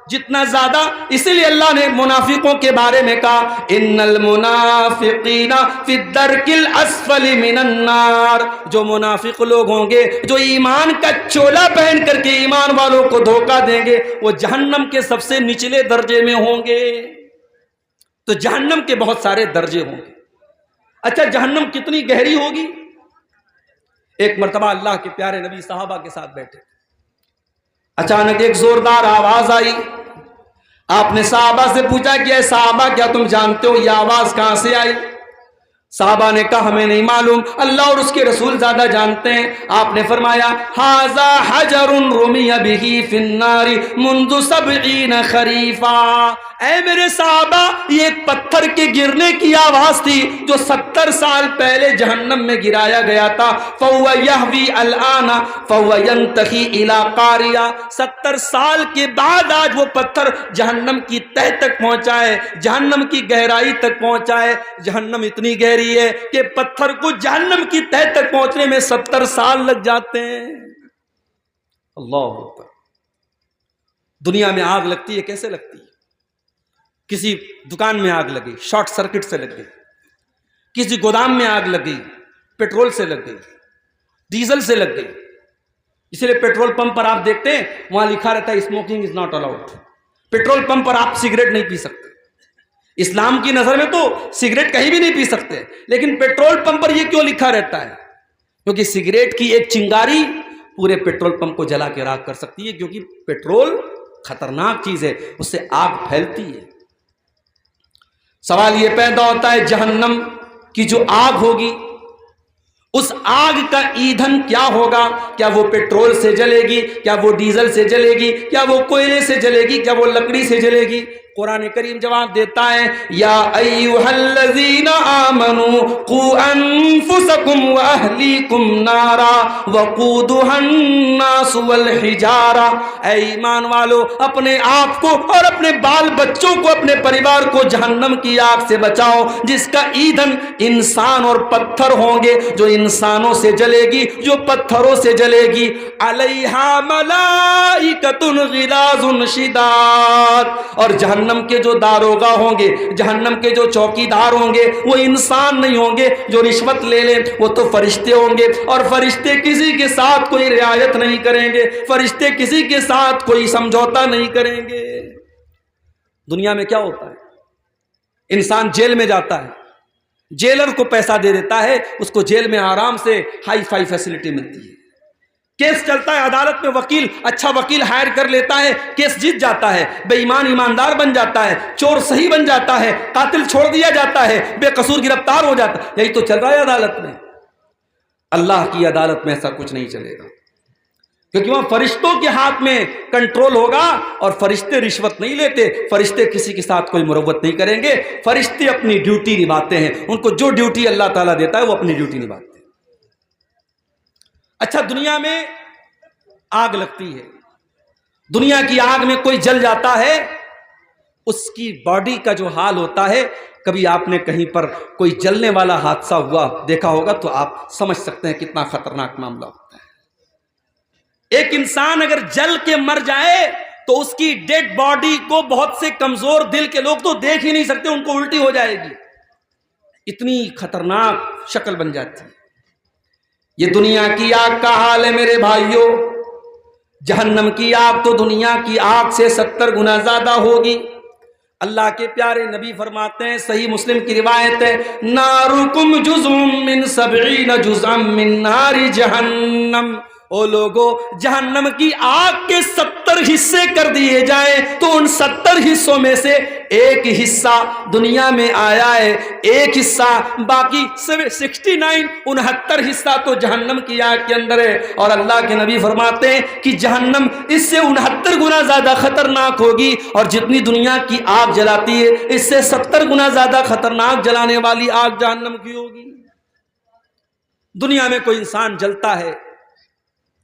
جتنا زیادہ. اسی لیے اللہ نے منافقوں کے بارے میں کہا ان المنافقین فی الدرک الاسفل من النار، جو منافق لوگ ہوں گے جو ایمان کا چولا پہن کر کے ایمان والوں کو دھوکہ دیں گے، وہ جہنم کے سب سے نچلے درجے میں ہوں گے. تو جہنم کے بہت سارے درجے ہوں گے. اچھا، جہنم کتنی گہری ہوگی؟ ایک مرتبہ اللہ کے پیارے نبی صحابہ کے ساتھ بیٹھے، اچانک ایک زوردار آواز آئی. آپ نے صحابہ سے پوچھا کہ اے صحابہ، کیا تم جانتے ہو یہ آواز کہاں سے آئی؟ صحابہ نے کہا ہمیں نہیں معلوم، اللہ اور اس کے رسول زیادہ جانتے ہیں۔ آپ نے فرمایا ھذا حجر رمی بہ فی النار منذ 70 خریفا، اے میرے صحابہ یہ ایک پتھر کے گرنے کی آواز تھی جو 70 سال پہلے جہنم میں گرایا گیا تھا۔ فہو یہوی الآن فہو ینتہی الی قاریہ، 70 سال کے بعد آج وہ پتھر جہنم کی تہ تک پہنچا ہے، جہنم کی گہرائی تک پہنچا ہے۔ جہنم اتنی گہری ہے کہ پتھر کو جہنم کی تہ تک پہنچنے میں 70 سال لگ جاتے ہیں۔ اللہ اکبر۔ دنیا میں آگ لگتی ہے، کیسے لگتی ہے؟ کسی دکان میں آگ لگی، شارٹ سرکٹ سے لگ گئی، کسی گودام میں آگ لگ گئی، پیٹرول سے لگ گئی، ڈیزل سے لگ گئی۔ اس لیے پیٹرول پمپ پر آپ دیکھتے ہیں وہاں لکھا رہتا ہے smoking is not allowed. Petrol pump پر آپ سگریٹ نہیں پی سکتے۔ اسلام کی نظر میں تو سگریٹ کہیں بھی نہیں پی سکتے، لیکن پیٹرول پمپ پر یہ کیوں لکھا رہتا ہے؟ کیونکہ سگریٹ کی ایک چنگاری پورے پیٹرول پمپ کو جلا کے راکھ کر سکتی ہے، کیونکہ پیٹرول خطرناک چیز ہے، اس سے آگ پھیلتی ہے۔ سوال یہ پیدا ہوتا ہے جہنم کی جو آگ ہوگی، اس آگ کا ایندھن کیا ہوگا؟ کیا وہ پیٹرول سے جلے گی؟ کیا وہ ڈیزل سے جلے گی؟ کیا وہ کوئلے سے جلے گی؟ کیا وہ لکڑی سے جلے گی؟ قرآن کریم جواب دیتا ہے یا ایھا الذین آمنوا قوا انفسکم واہلیکم نارا وقودھا الناس والحجارہ، اے ایمان والو اپنے آپ کو اور اپنے بال بچوں کو، اپنے پریوار کو جہنم کی آگ سے بچاؤ جس کا ایندھن انسان اور پتھر ہوں گے، جو انسانوں سے جلے گی، جو پتھروں سے جلے گی۔ علیہا ملائکۃ غلاظ شداد، اور جہنم کے جو داروغہ ہوں گے، جہنم کے جو چوکیدار ہوں گے، وہ انسان نہیں ہوں گے جو رشوت لے لیں، وہ تو فرشتے ہوں گے، اور فرشتے کسی کے ساتھ کوئی رعایت نہیں کریں گے، فرشتے کسی کے ساتھ کوئی سمجھوتا نہیں کریں گے۔ دنیا میں کیا ہوتا ہے؟ انسان جیل میں جاتا ہے، جیلر کو پیسہ دے دیتا ہے، اس کو جیل میں آرام سے ہائی فائی فیسلٹی ملتی ہے۔ کیس چلتا ہے عدالت میں، وکیل اچھا وکیل ہائر کر لیتا ہے، کیس جیت جاتا ہے، بے ایمان ایماندار بن جاتا ہے، چور صحیح بن جاتا ہے، قاتل چھوڑ دیا جاتا ہے، بے قصور گرفتار ہو جاتا ہے۔ یہی تو چل رہا ہے عدالت میں۔ اللہ کی عدالت میں ایسا کچھ نہیں چلے گا، کیونکہ وہاں فرشتوں کے ہاتھ میں کنٹرول ہوگا، اور فرشتے رشوت نہیں لیتے، فرشتے کسی کے ساتھ کوئی مروت نہیں کریں گے، فرشتے اپنی ڈیوٹی نبھاتے ہیں، ان کو جو ڈیوٹی اللہ تعالیٰ دیتا ہے وہ اپنی ڈیوٹی نبھاتے ہیں۔ اچھا، دنیا میں آگ لگتی ہے، دنیا کی آگ میں کوئی جل جاتا ہے، اس کی باڈی کا جو حال ہوتا ہے، کبھی آپ نے کہیں پر کوئی جلنے والا حادثہ ہوا دیکھا ہوگا تو آپ سمجھ سکتے ہیں کتنا خطرناک معاملہ ہوتا ہے۔ ایک انسان اگر جل کے مر جائے تو اس کی ڈیڈ باڈی کو بہت سے کمزور دل کے لوگ تو دیکھ ہی نہیں سکتے، ان کو الٹی ہو جائے گی، اتنی خطرناک شکل بن جاتی ہے۔ یہ دنیا کی آگ کا حال ہے میرے بھائیوں۔ جہنم کی آگ تو دنیا کی آگ سے 70 گنا زیادہ ہوگی۔ اللہ کے پیارے نبی فرماتے ہیں، صحیح مسلم کی روایت ہے، نارکم جزء من 70 جزءا من نار جہنم، او لوگو جہنم کی آگ کے 70 حصے کر دیے جائیں تو ان 70 حصوں میں سے ایک حصہ دنیا میں آیا ہے، ایک حصہ باقی 69 حصہ تو جہنم کی آگ کے اندر ہے۔ اور اللہ کے نبی فرماتے ہیں کہ جہنم اس سے 69 گنا زیادہ خطرناک ہوگی، اور جتنی دنیا کی آگ جلاتی ہے اس سے 70 گنا زیادہ خطرناک جلانے والی آگ جہنم کی ہوگی۔ دنیا میں کوئی انسان جلتا ہے،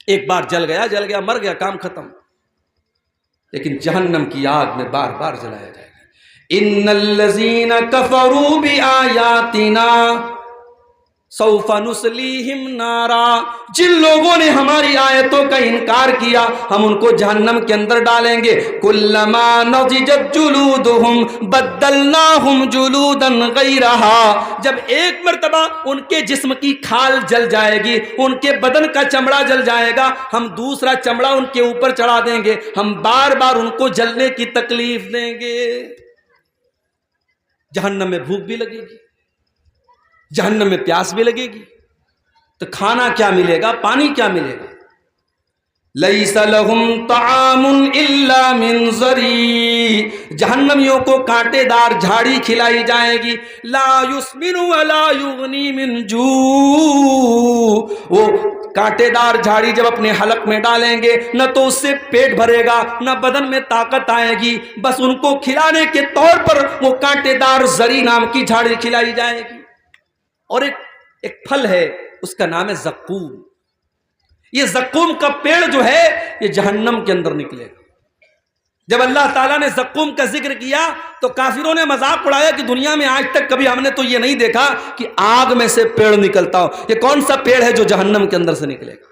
ایک بار جل گیا مر گیا، کام ختم، لیکن جہنم کی آگ میں بار بار جلایا جائے گا۔ ان الذین کفروا بآیاتنا سوف نصلیہم نارا، جن لوگوں نے ہماری آیتوں کا انکار کیا ہم ان کو جہنم کے اندر ڈالیں گے۔ کلما نضجت جلودہم بدلناہم جلودا غیرہا، جب ایک مرتبہ ان کے جسم کی کھال جل جائے گی، ان کے بدن کا چمڑا جل جائے گا، ہم دوسرا چمڑا ان کے اوپر چڑھا دیں گے، ہم بار بار ان کو جلنے کی تکلیف دیں گے۔ جہنم میں بھوک بھی لگے گی، جہنم میں پیاس بھی لگے گی، تو کھانا کیا ملے گا، پانی کیا ملے گا؟ لیس لہم طعام الا من ضریع، جہنمیوں کو کانٹے دار جھاڑی کھلائی جائے گی، لا یسمن ولا یغنی من جوع، وہ کانٹے دار جھاڑی جب اپنے حلق میں ڈالیں گے نہ تو اس سے پیٹ بھرے گا نہ بدن میں طاقت آئے گی، بس ان کو کھلانے کے طور پر وہ کانٹے دار زری نام کی جھاڑی کھلائی جائے گی۔ اور ایک پھل ہے، اس کا نام ہے زقوم۔ یہ زقوم کا پیڑ جو ہے یہ جہنم کے اندر نکلے گا۔ جب اللہ تعالیٰ نے زقوم کا ذکر کیا تو کافروں نے مذاق اڑایا کہ دنیا میں آج تک کبھی ہم نے تو یہ نہیں دیکھا کہ آگ میں سے پیڑ نکلتا ہو، یہ کون سا پیڑ ہے جو جہنم کے اندر سے نکلے گا؟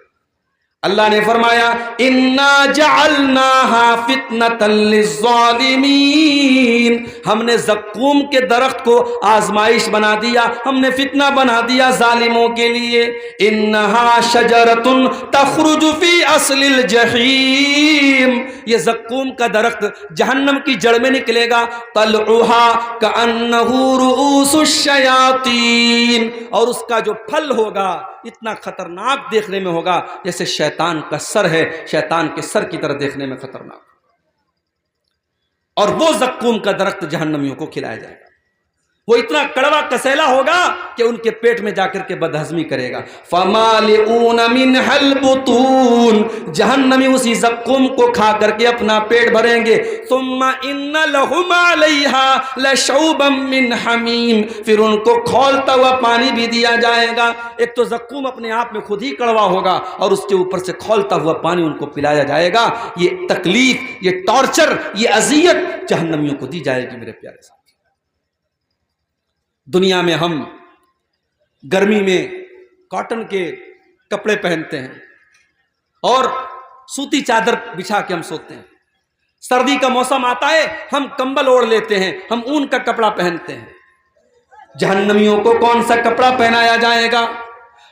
اللہ نے فرمایا انا جعلناها فتنة للظالمین، ہم نے زقوم کے درخت کو آزمائش بنا دیا، ہم نے فتنہ بنا دیا ظالموں کے لیے۔ انها شجرۃ تخرج فی اصل الجحیم، یہ زقوم کا درخت جہنم کی جڑ میں نکلے گا، طلعها کأنه رؤوس الشیاطین، اور اس کا جو پھل ہوگا اتنا خطرناک دیکھنے میں ہوگا جیسے شیطان کا سر ہے، شیطان کے سر کی طرح دیکھنے میں خطرناک، اور وہ زقوم کا درخت جہنمیوں کو کھلایا جائے گا۔ وہ اتنا کڑوا کسیلا ہوگا کہ ان کے پیٹ میں جا کر کے بدہضمی کرے گا۔ فَمَالِئُونَ مِنْهَا الْبُطُونَ، جہنمی اسی زقوم کو کھا کر کے اپنا پیٹ بھریں گے۔ ثُمَّ إِنَّ لَهُمْ عَلَيْهَا لَشَوْبًا مِّنْ حَمِيمٍ، پھر ان کو کھولتا ہوا پانی بھی دیا جائے گا۔ ایک تو زقوم اپنے آپ میں خود ہی کڑوا ہوگا اور اس کے اوپر سے کھولتا ہوا پانی ان کو پلایا جائے گا۔ یہ تکلیف، یہ ٹارچر، یہ اذیت جہنمیوں کو دی جائے گی میرے پیارے ساتھ۔ دنیا میں ہم گرمی میں کاٹن کے کپڑے پہنتے ہیں اور سوتی چادر بچھا کے ہم سوتے ہیں، سردی کا موسم آتا ہے ہم کمبل اوڑھ لیتے ہیں، ہم اون کا کپڑا پہنتے ہیں۔ جہنمیوں کو کون سا کپڑا پہنایا جائے گا؟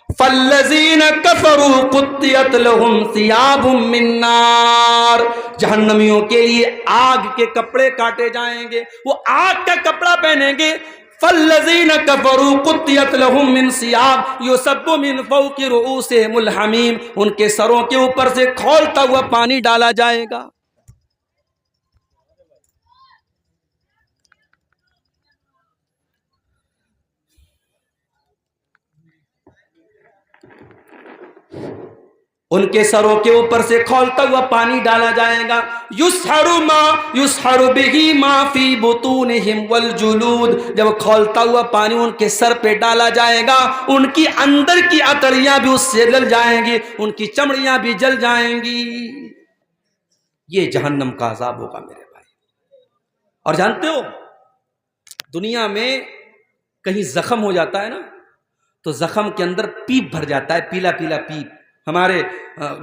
فَالَّذِينَ كَفَرُوا قُطِّعَتْ لَهُمْ ثِيَابٌ مِّن نَّارٍ، جہنمیوں کے لیے آگ کے کپڑے کاٹے جائیں گے، وہ آگ کا کپڑا پہنیں گے۔ فَالَّذِينَ كَفَرُوا قُطِّعَتْ لَهُم مِّن ثِيَابٍ يُصَبُّ مِّن فَوْقِ رُؤُوسِهِمُ الْحَمِيمُ، ان کے سروں کے اوپر سے کھولتا ہوا پانی ڈالا جائے گا۔ ان کے سروں کے اوپر سے کھولتا ہوا پانی ڈالا جائے گا۔ یُسْحَرُ بِهِ مَا فِي بُطُونِهِمْ وَالْجُلُودُ، جب کھولتا ہوا پانی ان کے سر پہ ڈالا جائے گا ان کی اندر کی اتڑیاں بھی اس سے جل جائیں گی، ان کی چمڑیاں بھی جل جائیں گی۔ یہ جہنم کا عذاب ہوگا میرے بھائی۔ اور جانتے ہو دنیا میں کہیں زخم ہو جاتا ہے نا تو زخم کے اندر پیپ بھر جاتا ہے، پیلا پیلا پیپ، ہمارے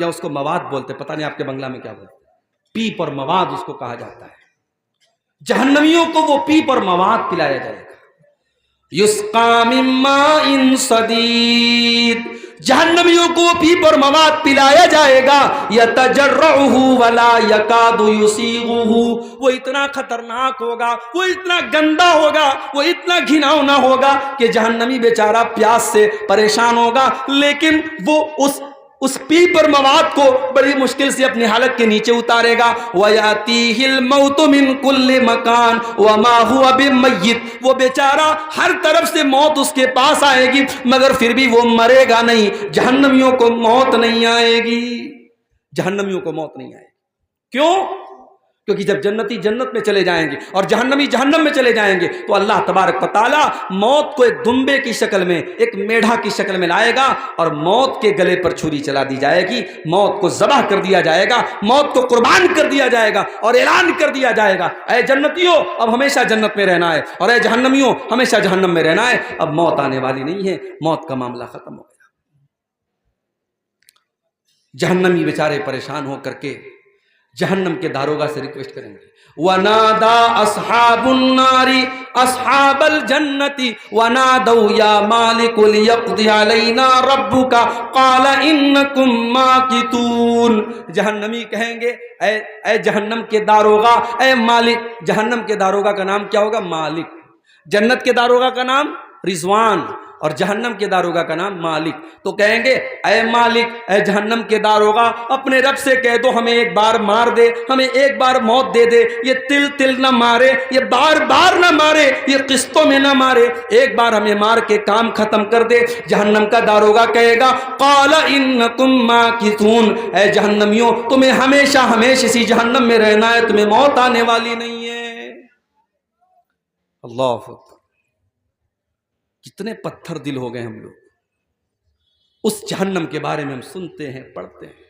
یا اس کو مواد بولتے، پتہ نہیں آپ کے بنگلہ میں کیا بولتے، پیپ اور مواد اس کو کہا جاتا ہے۔ جہنمیوں کو وہ پیپ اور مواد پلایا جائے گا۔ یسقا من ماء صدید، جہنمیوں کو پیپ اور مواد پلایا جائے گا۔ یتجرعہ ولا یکاد یسیغہ، وہ اتنا خطرناک ہوگا، وہ اتنا گندا ہوگا، وہ اتنا گھناؤنا ہوگا کہ جہنمی بیچارہ پیاس سے پریشان ہوگا، لیکن وہ اس پیپ اور مواد کو بڑی مشکل سے اپنے حلق کے نیچے اتارے گا۔ وَيَأْتِيهِ الْمَوْتُ مِنْ كُلِّ مَكَانٍ وَمَا هُوَ بِمَيِّتٍ، وہ بیچارہ ہر طرف سے موت اس کے پاس آئے گی مگر پھر بھی وہ مرے گا نہیں۔ جہنمیوں کو موت نہیں آئے گی، جہنمیوں کو موت نہیں آئے گی۔ کیوں؟ کیونکہ جب جنتی جنت میں چلے جائیں گے اور جہنمی جہنم میں چلے جائیں گے تو اللہ تبارک و تعالیٰ موت کو ایک دمبے کی شکل میں، ایک میڑھا کی شکل میں لائے گا اور موت کے گلے پر چھری چلا دی جائے گی، موت کو ذبح کر دیا جائے گا، موت کو قربان کر دیا جائے گا اور اعلان کر دیا جائے گا اے جنتیوں اب ہمیشہ جنت میں رہنا ہے، اور اے جہنمیوں ہمیشہ جہنم میں رہنا ہے، اب موت آنے والی نہیں ہے، موت کا معاملہ ختم ہو گیا۔ جہنمی بیچارے پریشان ہو کر کے جہنم کے داروغہ سے ریکویسٹ کریں گے، وَنَادَى أَصْحَابُ النَّارِ أَصْحَابَ الْجَنَّةِ وَنَادَوْا يَا مَالِكُ لِيَقْضِ عَلَيْنَا رَبُّكَ قَالَ إِنَّكُمْ مَاكِثُونَ، جہنمی کہیں گے اے جہنم کے داروغہ، اے مالک، جہنم کے داروغہ کا نام کیا ہوگا؟ مالک، جنت کے داروغہ کا نام رضوان، اور جہنم کے داروغہ کا نام مالک. تو کہیں گے اے مالک، اے جہنم کے داروغہ، اپنے رب سے کہہ دو ہمیں ایک بار مار دے، ہمیں ایک بار موت دے دے. یہ تل تل نہ مارے، یہ بار بار نہ مارے، یہ قسطوں میں نہ مارے، ایک بار ہمیں مار کے کام ختم کر دے. جہنم کا داروغہ کہے گا قال انکم ماکثون، اے جہنمیوں تمہیں ہمیشہ ہمیشہ اسی جہنم میں رہنا ہے، تمہیں موت آنے والی نہیں ہے. اللہ اکبر. کتنے پتھر دل ہو گئے ہم لوگ. اس جہنم کے بارے میں ہم سنتے ہیں، پڑھتے ہیں،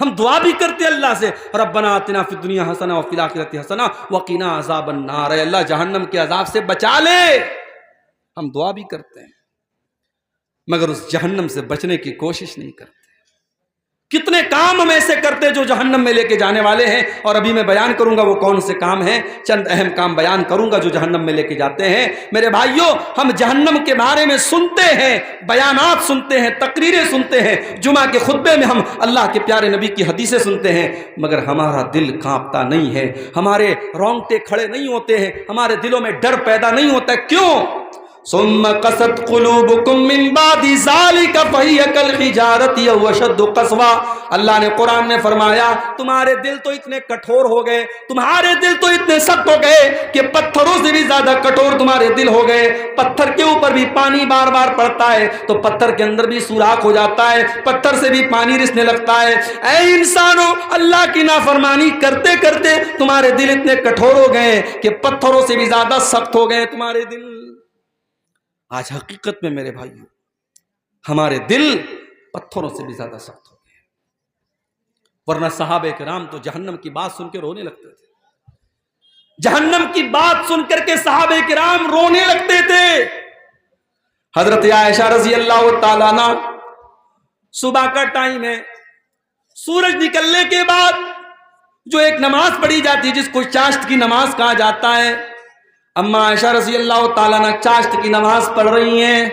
ہم دعا بھی کرتے ہیں اللہ سے ربنا آتنا فی الدنیا حسنہ وفی الآخرۃ حسنہ وقنا عذاب النار، اے اللہ جہنم کے عذاب سے بچا لے. ہم دعا بھی کرتے ہیں مگر اس جہنم سے بچنے کی کوشش نہیں کرتے. کتنے کام ہم ایسے کرتے جو جہنم میں لے کے جانے والے ہیں، اور ابھی میں بیان کروں گا وہ کون سے کام ہیں. چند اہم کام بیان کروں گا جو جہنم میں لے کے جاتے ہیں. میرے بھائیوں، ہم جہنم کے بارے میں سنتے ہیں، بیانات سنتے ہیں، تقریریں سنتے ہیں، جمعہ کے خطبے میں ہم اللہ کے پیارے نبی کی حدیثیں سنتے ہیں، مگر ہمارا دل کانپتا نہیں ہے، ہمارے رونگٹے کھڑے نہیں ہوتے ہیں، ہمارے دلوں میں ڈر پیدا نہیں ہوتا ہے. کیوں؟ ثم قست قلوبکم من بعد ذلک فہی کالحجارۃ او اشد قسوہ. اللہ نے قرآن میں فرمایا تمہارے دل تو اتنے کٹھور ہو گئے، تمہارے دل تو اتنے سخت ہو گئے کہ پتھروں سے بھی زیادہ کٹھور تمہارے دل ہو گئے. پتھر کے اوپر بھی پانی بار بار پڑتا ہے تو پتھر کے اندر بھی سوراخ ہو جاتا ہے، پتھر سے بھی پانی رسنے لگتا ہے. اے انسانوں، اللہ کی نافرمانی کرتے کرتے تمہارے دل اتنے کٹھور ہو گئے کہ پتھروں سے بھی زیادہ سخت ہو گئے تمہارے دل. آج حقیقت میں میرے بھائیوں ہمارے دل پتھروں سے بھی زیادہ سخت ہو گئے. ورنہ صحابہ کرام تو جہنم کی بات سن کے رونے لگتے تھے. جہنم کی بات سن کر کے صحابہ کرام رونے لگتے تھے. حضرت عائشہ رضی اللہ تعالیٰ عنہ، صبح کا ٹائم ہے، سورج نکلنے کے بعد جو ایک نماز پڑھی جاتی ہے جس کو چاشت کی نماز کہا جاتا ہے، اما عائشہ رضی اللہ تعالیٰ عنہ چاشت کی نماز پڑھ رہی ہیں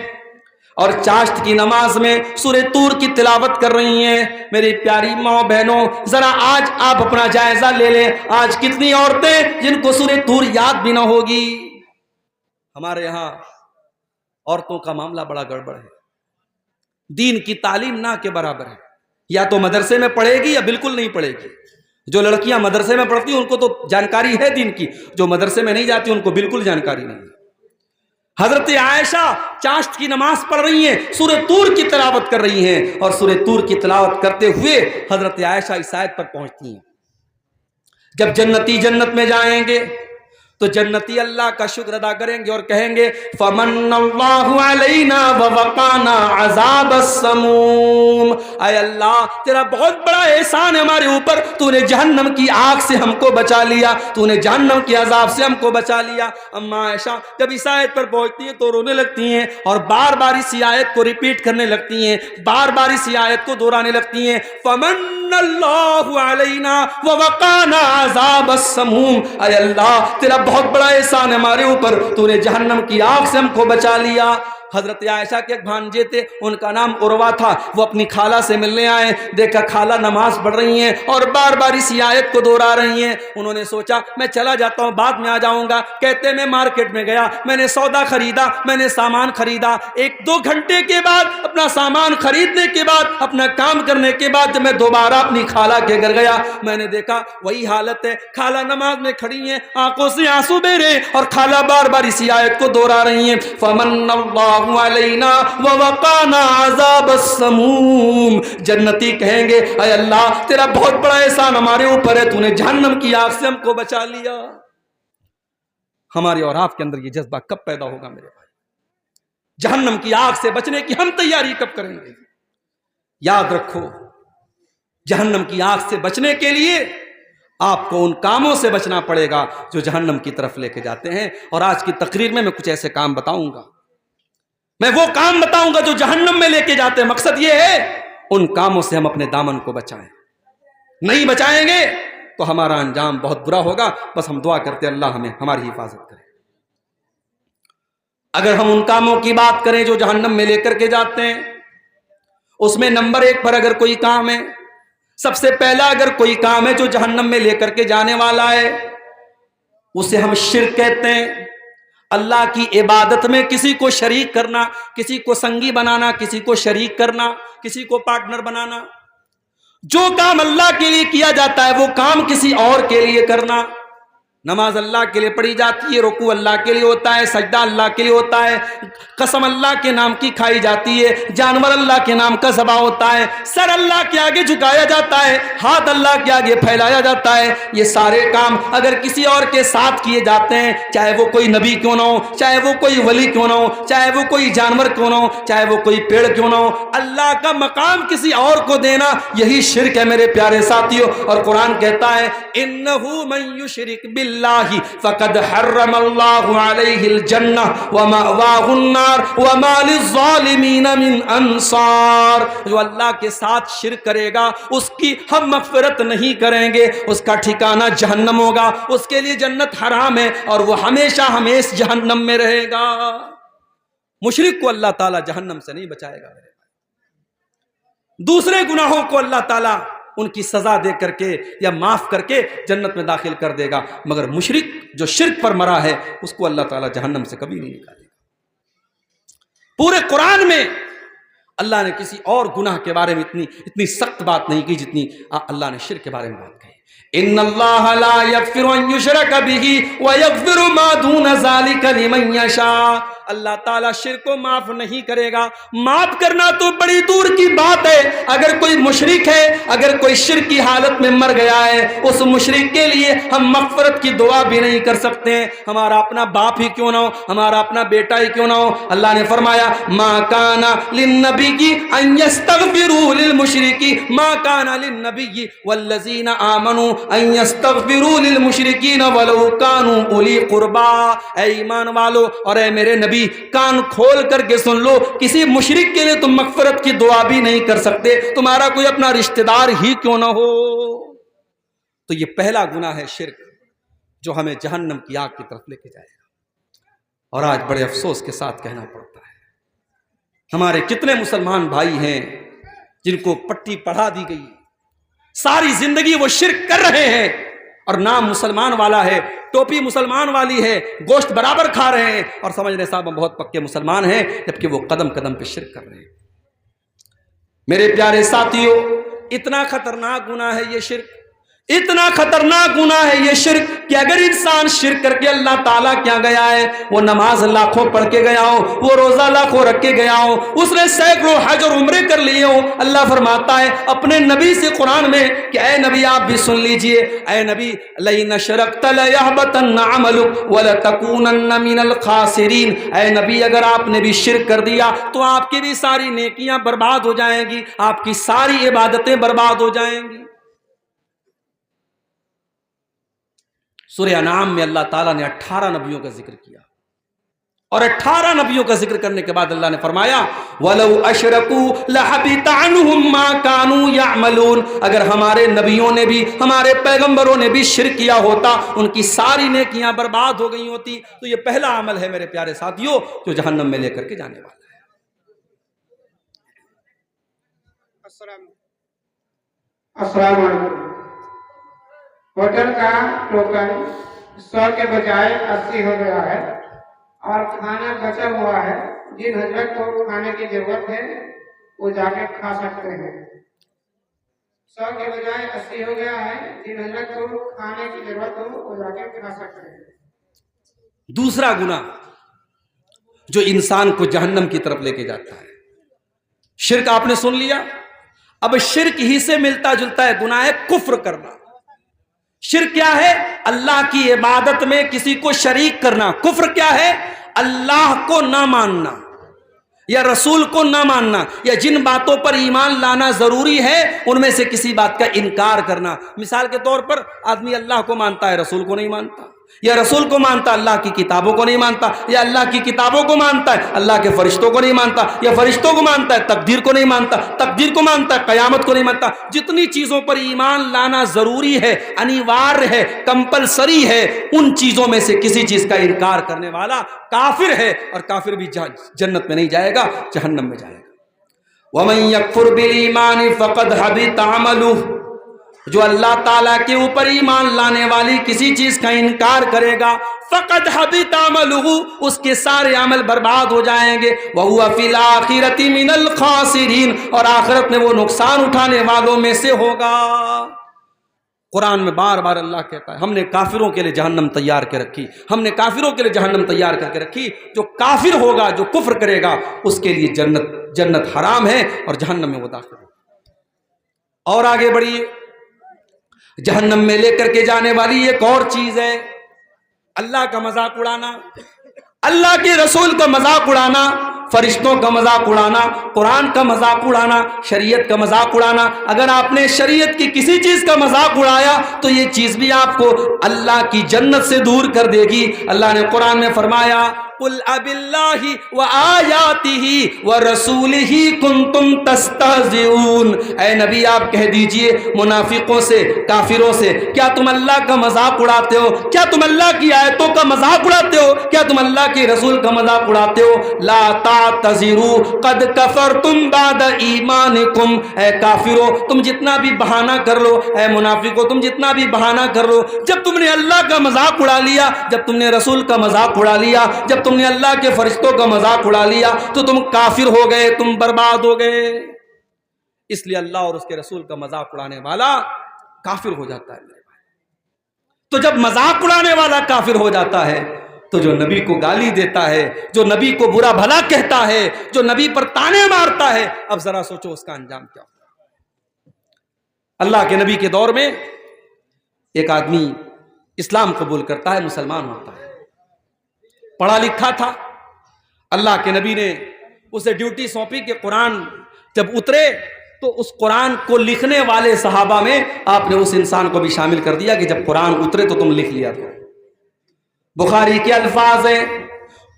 اور چاشت کی نماز میں سورہ طور کی تلاوت کر رہی ہیں. میری پیاری ماں بہنوں، ذرا آج آپ اپنا جائزہ لے لیں، آج کتنی عورتیں جن کو سورہ طور یاد بھی نہ ہوگی. ہمارے ہاں عورتوں کا معاملہ بڑا گڑبڑ ہے، دین کی تعلیم نہ کے برابر ہے. یا تو مدرسے میں پڑھے گی یا بالکل نہیں پڑھے گی. جو لڑکیاں مدرسے میں پڑھتی ہیں ان کو تو جانکاری ہے دین کی، جو مدرسے میں نہیں جاتی ان کو بالکل جانکاری نہیں. حضرت عائشہ چاشت کی نماز پڑھ رہی ہیں، سورہ طور کی تلاوت کر رہی ہیں، اور سورہ طور کی تلاوت کرتے ہوئے حضرت عائشہ اس آیت پر پہنچتی ہیں جب جنتی جنت میں جائیں گے تو جنتی اللہ کا شکر ادا کریں گے اور کہیں گے فمن اللہ علینا ووقانا عذاب السموم. اے اللہ تیرا بہت بڑا احسان ہے ہمارے اوپر، تو نے جہنم کی آگ سے ہم کو بچا لیا، تو نے جہنم کے عذاب سے ہم کو بچا لیا. اما عائشہ جب اس آیت پر پہنچتی ہیں تو رونے لگتی ہیں اور بار بار اس آیت کو ریپیٹ کرنے لگتی ہیں، بار بار اس آیت کو دہرانے لگتی ہیں فمن اللہ علینا ووقانا عذاب السموم. اے اللہ تیرا بہت بڑا احسان ہے ہمارے اوپر، تو نے جہنم کی آگ سے ہم کو بچا لیا. حضرت عائشہ کے ایک بھانجے تھے، ان کا نام عروہ تھا، وہ اپنی خالہ سے ملنے آئے، دیکھا خالہ نماز پڑھ رہی ہیں اور بار بار اسی آیت کو دہرا رہی ہیں. انہوں نے سوچا میں چلا جاتا ہوں، بعد میں آ جاؤں گا. کہتے میں مارکیٹ میں گیا، میں نے سودا خریدا، میں نے سامان خریدا. 1-2 گھنٹے کے بعد اپنا سامان خریدنے کے بعد، اپنا کام کرنے کے بعد جب میں دوبارہ اپنی خالہ کے گھر گیا، میں نے دیکھا وہی حالت ہے، خالہ نماز میں کھڑی ہیں، آنکھوں سے آنسو بہ رہے ہیں اور خالہ بار بار اسی آیت کو دہرا رہی ہیں فمن اللہ علینا ووقانا عذاب السموم. جنتی کہیں گے اے اللہ تیرا بہت بڑا احسان ہمارے اوپر ہے، تو نے جہنم کی آگ سے ہم کو بچا لیا. ہمارے اور آپ کے اندر یہ جذبہ کب پیدا ہوگا میرے بھائی؟ جہنم کی آگ سے بچنے کی ہم تیاری کب کریں گے؟ یاد رکھو جہنم کی آگ سے بچنے کے لیے آپ کو ان کاموں سے بچنا پڑے گا جو جہنم کی طرف لے کے جاتے ہیں. اور آج کی تقریر میں کچھ ایسے کام بتاؤں گا، میں وہ کام بتاؤں گا جو جہنم میں لے کے جاتے ہیں. مقصد یہ ہے ان کاموں سے ہم اپنے دامن کو بچائیں. نہیں بچائیں گے تو ہمارا انجام بہت برا ہوگا. بس ہم دعا کرتے اللہ ہمیں ہماری حفاظت کرے. اگر ہم ان کاموں کی بات کریں جو جہنم میں لے کر کے جاتے ہیں، اس میں نمبر 1 پر اگر کوئی کام ہے، سب سے پہلا اگر کوئی کام ہے جو جہنم میں لے کر کے جانے والا ہے، اسے ہم شرک کہتے ہیں. اللہ کی عبادت میں کسی کو شریک کرنا، کسی کو سنگی بنانا، کسی کو شریک کرنا، کسی کو پارٹنر بنانا، جو کام اللہ کے لیے کیا جاتا ہے وہ کام کسی اور کے لیے کرنا۔ نماز اللہ کے لیے پڑھی جاتی ہے، رکوع اللہ کے لیے ہوتا ہے، سجدہ اللہ کے لیے ہوتا ہے، قسم اللہ کے نام کی کھائی جاتی ہے، جانور اللہ کے نام کا ذبح ہوتا ہے، سر اللہ کے آگے جھکایا جاتا ہے، ہاتھ اللہ کے آگے پھیلایا جاتا ہے۔ یہ سارے کام اگر کسی اور کے ساتھ کیے جاتے ہیں، چاہے وہ کوئی نبی کیوں نہ ہو، چاہے وہ کوئی ولی کیوں نہ ہو، چاہے وہ کوئی جانور کیوں نہ ہو، چاہے وہ کوئی پیڑ کیوں نہ ہو، اللہ کا مقام کسی اور کو دینا یہی شرک ہے میرے پیارے ساتھیوں۔ اور قرآن کہتا ہے انہ من یشرک باللہ فقد حرم اللہ علیہ الجنہ ومأواہ النار وما للظالمین من انصار۔ جو اللہ کے ساتھ شرک کرے گا اس کی ہم مغفرت نہیں کریں گے، اس کا ٹھکانہ جہنم ہوگا، اس کے لیے جنت حرام ہے اور وہ ہمیشہ ہمیشہ جہنم میں رہے گا۔ مشرک کو اللہ تعالی جہنم سے نہیں بچائے گا۔ دوسرے گناہوں کو اللہ تعالی ان کی سزا دے کر کے یا معاف کر کے جنت میں داخل کر دے گا، مگر مشرک جو شرک پر مرا ہے اس کو اللہ تعالیٰ جہنم سے کبھی نہیں نکالے گا۔ پورے قرآن میں اللہ نے کسی اور گناہ کے بارے میں اتنی سخت بات نہیں کی جتنی اللہ نے شرک کے بارے میں بات کہی۔ ان اللہ لا یغفر ان یشرک بہ ویغفر ما دون ذلک لمن یشاء۔ اللہ تعالیٰ شرک کو معاف نہیں کرے گا۔ معاف کرنا تو بڑی دور کی بات ہے، اگر کوئی مشرک ہے، اگر کوئی شرک کی حالت میں مر گیا ہے، اس مشرک کے لیے ہم مغفرت کی دعا بھی نہیں کر سکتے ہیں، ہمارا اپنا باپ ہی کیوں نہ ہو، ہمارا اپنا بیٹا ہی کیوں نہ ہو۔ اللہ نے فرمایا ما کان للنبی ان یستغفروا للمشرکین، ما کان للنبی والذین آمنوا ان یستغفروا للمشرکین ولو کانوا اولی قربا۔ اے ایمان والو اور اے میرے نبی، کان کھول کر کے سن لو، کسی مشرک کے لیے تم مغفرت کی دعا بھی نہیں کر سکتے، تمہارا کوئی اپنا رشتہ دار ہی کیوں نہ ہو۔ تو یہ پہلا گناہ ہے شرک، جو ہمیں جہنم کی آگ کی طرف لے کے جائے گا۔ اور آج بڑے افسوس کے ساتھ کہنا پڑتا ہے، ہمارے کتنے مسلمان بھائی ہیں جن کو پٹی پڑھا دی گئی، ساری زندگی وہ شرک کر رہے ہیں اور نام مسلمان والا ہے، ٹوپی مسلمان والی ہے، گوشت برابر کھا رہے ہیں اور سمجھ رہے صاحب ہم بہت پکے مسلمان ہیں، جبکہ وہ قدم قدم پہ شرک کر رہے ہیں۔ میرے پیارے ساتھیوں، اتنا خطرناک گناہ ہے یہ شرک، اتنا خطرناک گناہ ہے یہ شرک کہ اگر انسان شرک کر کے اللہ تعالیٰ کیا گیا ہے، وہ نماز لاکھوں پڑھ کے گیا ہو، وہ روزہ لاکھوں رکھ کے گیا ہو، اس نے سینکڑوں حج اور عمرے کر لیے ہو، اللہ فرماتا ہے اپنے نبی سے قرآن میں کہ اے نبی آپ بھی سن لیجئے، اے نبی لئن اشرکت لیحبطن عملک ولتکونن من الخاسرین۔ اے نبی اگر آپ نے بھی شرک کر دیا تو آپ کی بھی ساری نیکیاں برباد ہو جائیں گی، آپ کی ساری عبادتیں برباد ہو جائیں گی۔ سورہ انعام میں اللہ تعالیٰ نے 18 نبیوں کا ذکر کیا، اور 18 نبیوں کا ذکر کرنے کے بعد اللہ نے فرمایا وَلَوْ أَشْرَكُوا لَحَبِطَ عَنْهُمْ مَا كَانُوا يَعْمَلُونَ۔ اگر ہمارے نبیوں نے بھی، ہمارے پیغمبروں نے بھی شرک کیا ہوتا، ان کی ساری نیکیاں برباد ہو گئی ہوتی۔ تو یہ پہلا عمل ہے میرے پیارے ساتھیوں جو جہنم میں لے کر کے جانے والا ہے۔ السلام علیکم۔ ہوٹل کا ٹوکن 100 کے بجائے 80 ہو گیا ہے اور کھانا بچا ہوا ہے، جن حضرت کو کھانے کی ضرورت ہے وہ جا کے کھا سکتے ہیں۔ 100 کے بجائے 80 ہو گیا ہے، جن حضرت کو کھانے کی ضرورت ہو وہ جا کے کھا سکتے ہیں۔ دوسرا گناہ جو انسان کو جہنم کی طرف لے کے جاتا ہے، شرک آپ نے سن لیا، اب شرک ہی سے ملتا جلتا ہے گناہ ہے کفر کرنا۔ شرک کیا ہے؟ اللہ کی عبادت میں کسی کو شریک کرنا۔ کفر کیا ہے؟ اللہ کو نہ ماننا یا رسول کو نہ ماننا، یا جن باتوں پر ایمان لانا ضروری ہے ان میں سے کسی بات کا انکار کرنا۔ مثال کے طور پر آدمی اللہ کو مانتا ہے، رسول کو نہیں مانتا، یا رسول کو مانتا اللہ کی کتابوں کو نہیں مانتا، یا اللہ کی کتابوں کو مانتا ہے اللہ کے فرشتوں کو نہیں مانتا، یا فرشتوں کو مانتا ہے تقدیر کو نہیں مانتا، تقدیر کو مانتا ہے قیامت کو نہیں مانتا۔ جتنی چیزوں پر ایمان لانا ضروری ہے، انیوار ہے، کمپلسری ہے، ان چیزوں میں سے کسی چیز کا انکار کرنے والا کافر ہے، اور کافر بھی جنت میں نہیں جائے گا، جہنم میں جائے گا۔ وَمَن يَكْفُرْ بِالْإِيمَانِ فَقَدْ حَبِطَ عَمَلُهُ۔ جو اللہ تعالیٰ کے اوپر ایمان لانے والی کسی چیز کا انکار کرے گا فقد حبط عملہ، اس کے سارے عمل برباد ہو جائیں گے، وہو فی الآخرۃ من الخاسرین، اور آخرت میں وہ نقصان اٹھانے والوں میں سے ہوگا۔ قرآن میں بار بار اللہ کہتا ہے ہم نے کافروں کے لیے جہنم تیار کے رکھی، ہم نے کافروں کے لیے جہنم تیار کر کے رکھی۔ جو کافر ہوگا، جو کفر کرے گا، اس کے لیے جنت حرام ہے اور جہنم میں وہ داخل ہوگا۔ اور آگے بڑھیے، جہنم میں لے کر کے جانے والی ایک اور چیز ہے اللہ کا مذاق اڑانا، اللہ کے رسول کا مذاق اڑانا، فرشتوں کا مذاق اڑانا، قرآن کا مذاق اڑانا، شریعت کا مذاق اڑانا۔ اگر آپ نے شریعت کی کسی چیز کا مذاق اڑایا تو یہ چیز بھی آپ کو اللہ کی جنت سے دور کر دے گی۔ اللہ نے قرآن میں فرمایا قل اب اللہ وآیاتہ ورسولہ کنتم تستہزئون، اے نبی آپ کہہ دیجئے منافقوں سے، کافروں سے، کیا تم اللہ کا مذاق اڑاتے ہو؟ کیا تم اللہ کی آیتوں کا مذاق اڑاتے ہو؟ کیا تم اللہ کے رسول کا مذاق اڑاتے ہو؟ لا تعتذروا قد کفرتم بعد ایمانکم، اے کافرو تم جتنا بھی بہانہ کر لو، اے منافقو تم جتنا بھی بہانہ کر لو، جب تم نے اللہ کا مذاق اڑا لیا، جب تم نے رسول کا مذاق اڑا لیا، جب تم نے اللہ کے فرشتوں کا مذاق اڑا لیا تو تم کافر ہو گئے، تم برباد ہو گئے۔ اس لیے اللہ اور اس کے رسول کا مذاق اڑانے والا کافر ہو جاتا ہے۔ تو جب مذاق اڑانے والا کافر ہو جاتا ہے تو جو نبی کو گالی دیتا ہے، جو نبی کو برا بھلا کہتا ہے، جو نبی پر تانے مارتا ہے، اب ذرا سوچو اس کا انجام کیا ہوگا۔ اللہ کے نبی کے دور میں ایک آدمی اسلام قبول کرتا ہے، مسلمان ہوتا ہے، پڑھا لکھا تھا۔ اللہ کے نبی نے اسے ڈیوٹی سونپی کہ قرآن جب اترے تو اس قرآن کو لکھنے والے صحابہ میں آپ نے اس انسان کو بھی شامل کر دیا کہ جب قرآن اترے تو تم لکھ لیا کرو۔ بخاری کے الفاظ ہیں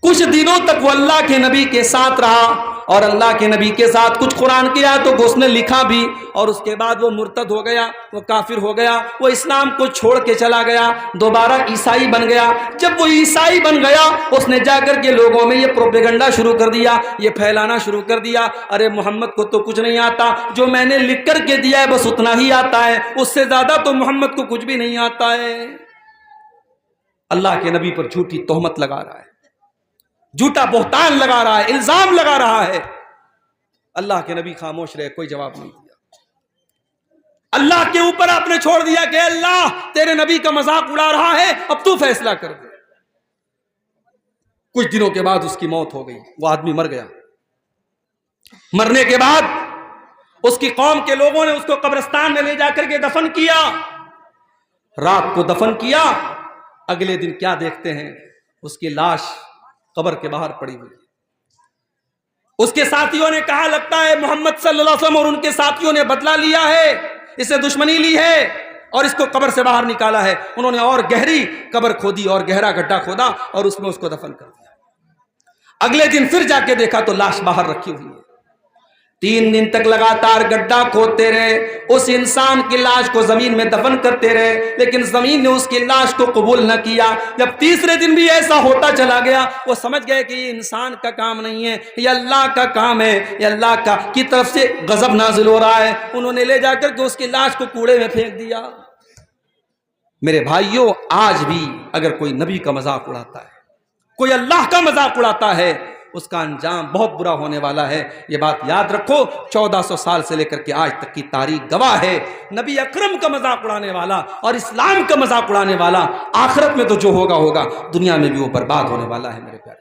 کچھ دنوں تک وہ اللہ کے نبی کے ساتھ رہا اور اللہ کے نبی کے ساتھ کچھ قرآن کی آیتوں کو اس نے لکھا بھی، اور اس کے بعد وہ مرتد ہو گیا، وہ کافر ہو گیا، وہ اسلام کو چھوڑ کے چلا گیا، دوبارہ عیسائی بن گیا۔ جب وہ عیسائی بن گیا اس نے جا کر کے لوگوں میں یہ پروپیگنڈا شروع کر دیا، یہ پھیلانا شروع کر دیا، ارے محمد کو تو کچھ نہیں آتا، جو میں نے لکھ کر کے دیا ہے بس اتنا ہی آتا ہے، اس سے زیادہ تو محمد کو کچھ بھی نہیں آتا ہے۔ اللہ کے نبی پر جھوٹی تہمت لگا رہا ہے، جھوٹا بہتان لگا رہا ہے، الزام لگا رہا ہے۔ اللہ کے نبی خاموش رہے، کوئی جواب نہیں دیا۔ اللہ کے اوپر آپ نے چھوڑ دیا کہ اللہ تیرے نبی کا مذاق اڑا رہا ہے، اب تو فیصلہ کر دے۔ کچھ دنوں کے بعد اس کی موت ہو گئی، وہ آدمی مر گیا۔ مرنے کے بعد اس کی قوم کے لوگوں نے اس کو قبرستان میں لے جا کر کے دفن کیا۔ رات کو دفن کیا، اگلے دن کیا دیکھتے ہیں، اس کی لاش قبر کے باہر پڑی ہوئی۔ اس کے ساتھیوں نے کہا لگتا ہے محمد صلی اللہ علیہ وسلم اور ان کے ساتھیوں نے بدلہ لیا ہے، اس سے دشمنی لی ہے اور اس کو قبر سے باہر نکالا ہے۔ انہوں نے اور گہری قبر کھودی اور گہرا گڈھا کھودا اور اس میں اس کو دفن کر دیا۔ اگلے دن پھر جا کے دیکھا تو لاش باہر رکھی ہوئی ہے۔ 3 دن تک لگاتار گڈھا کھودتے رہے، اس انسان کی لاش کو زمین میں دفن کرتے رہے، لیکن زمین نے اس کی لاش کو قبول نہ کیا۔ جب تیسرے دن بھی ایسا ہوتا چلا گیا، وہ سمجھ گئے کہ یہ انسان کا کام نہیں ہے، یہ اللہ کا کام ہے، یہ اللہ کی طرف سے غضب نازل ہو رہا ہے۔ انہوں نے لے جا کر کے اس کی لاش کو کوڑے میں پھینک دیا۔ میرے بھائیوں، آج بھی اگر کوئی نبی کا مذاق اڑاتا ہے، کوئی اللہ کا مذاق اڑاتا ہے، اس کا انجام بہت برا ہونے والا ہے۔ یہ بات یاد رکھو، 1400 سال سے لے کر کے آج تک کی تاریخ گواہ ہے۔ نبی اکرم کا مذاق اڑانے والا اور اسلام کا مذاق اڑانے والا آخرت میں تو جو ہوگا ہوگا، دنیا میں بھی وہ برباد ہونے والا ہے میرے پیارے۔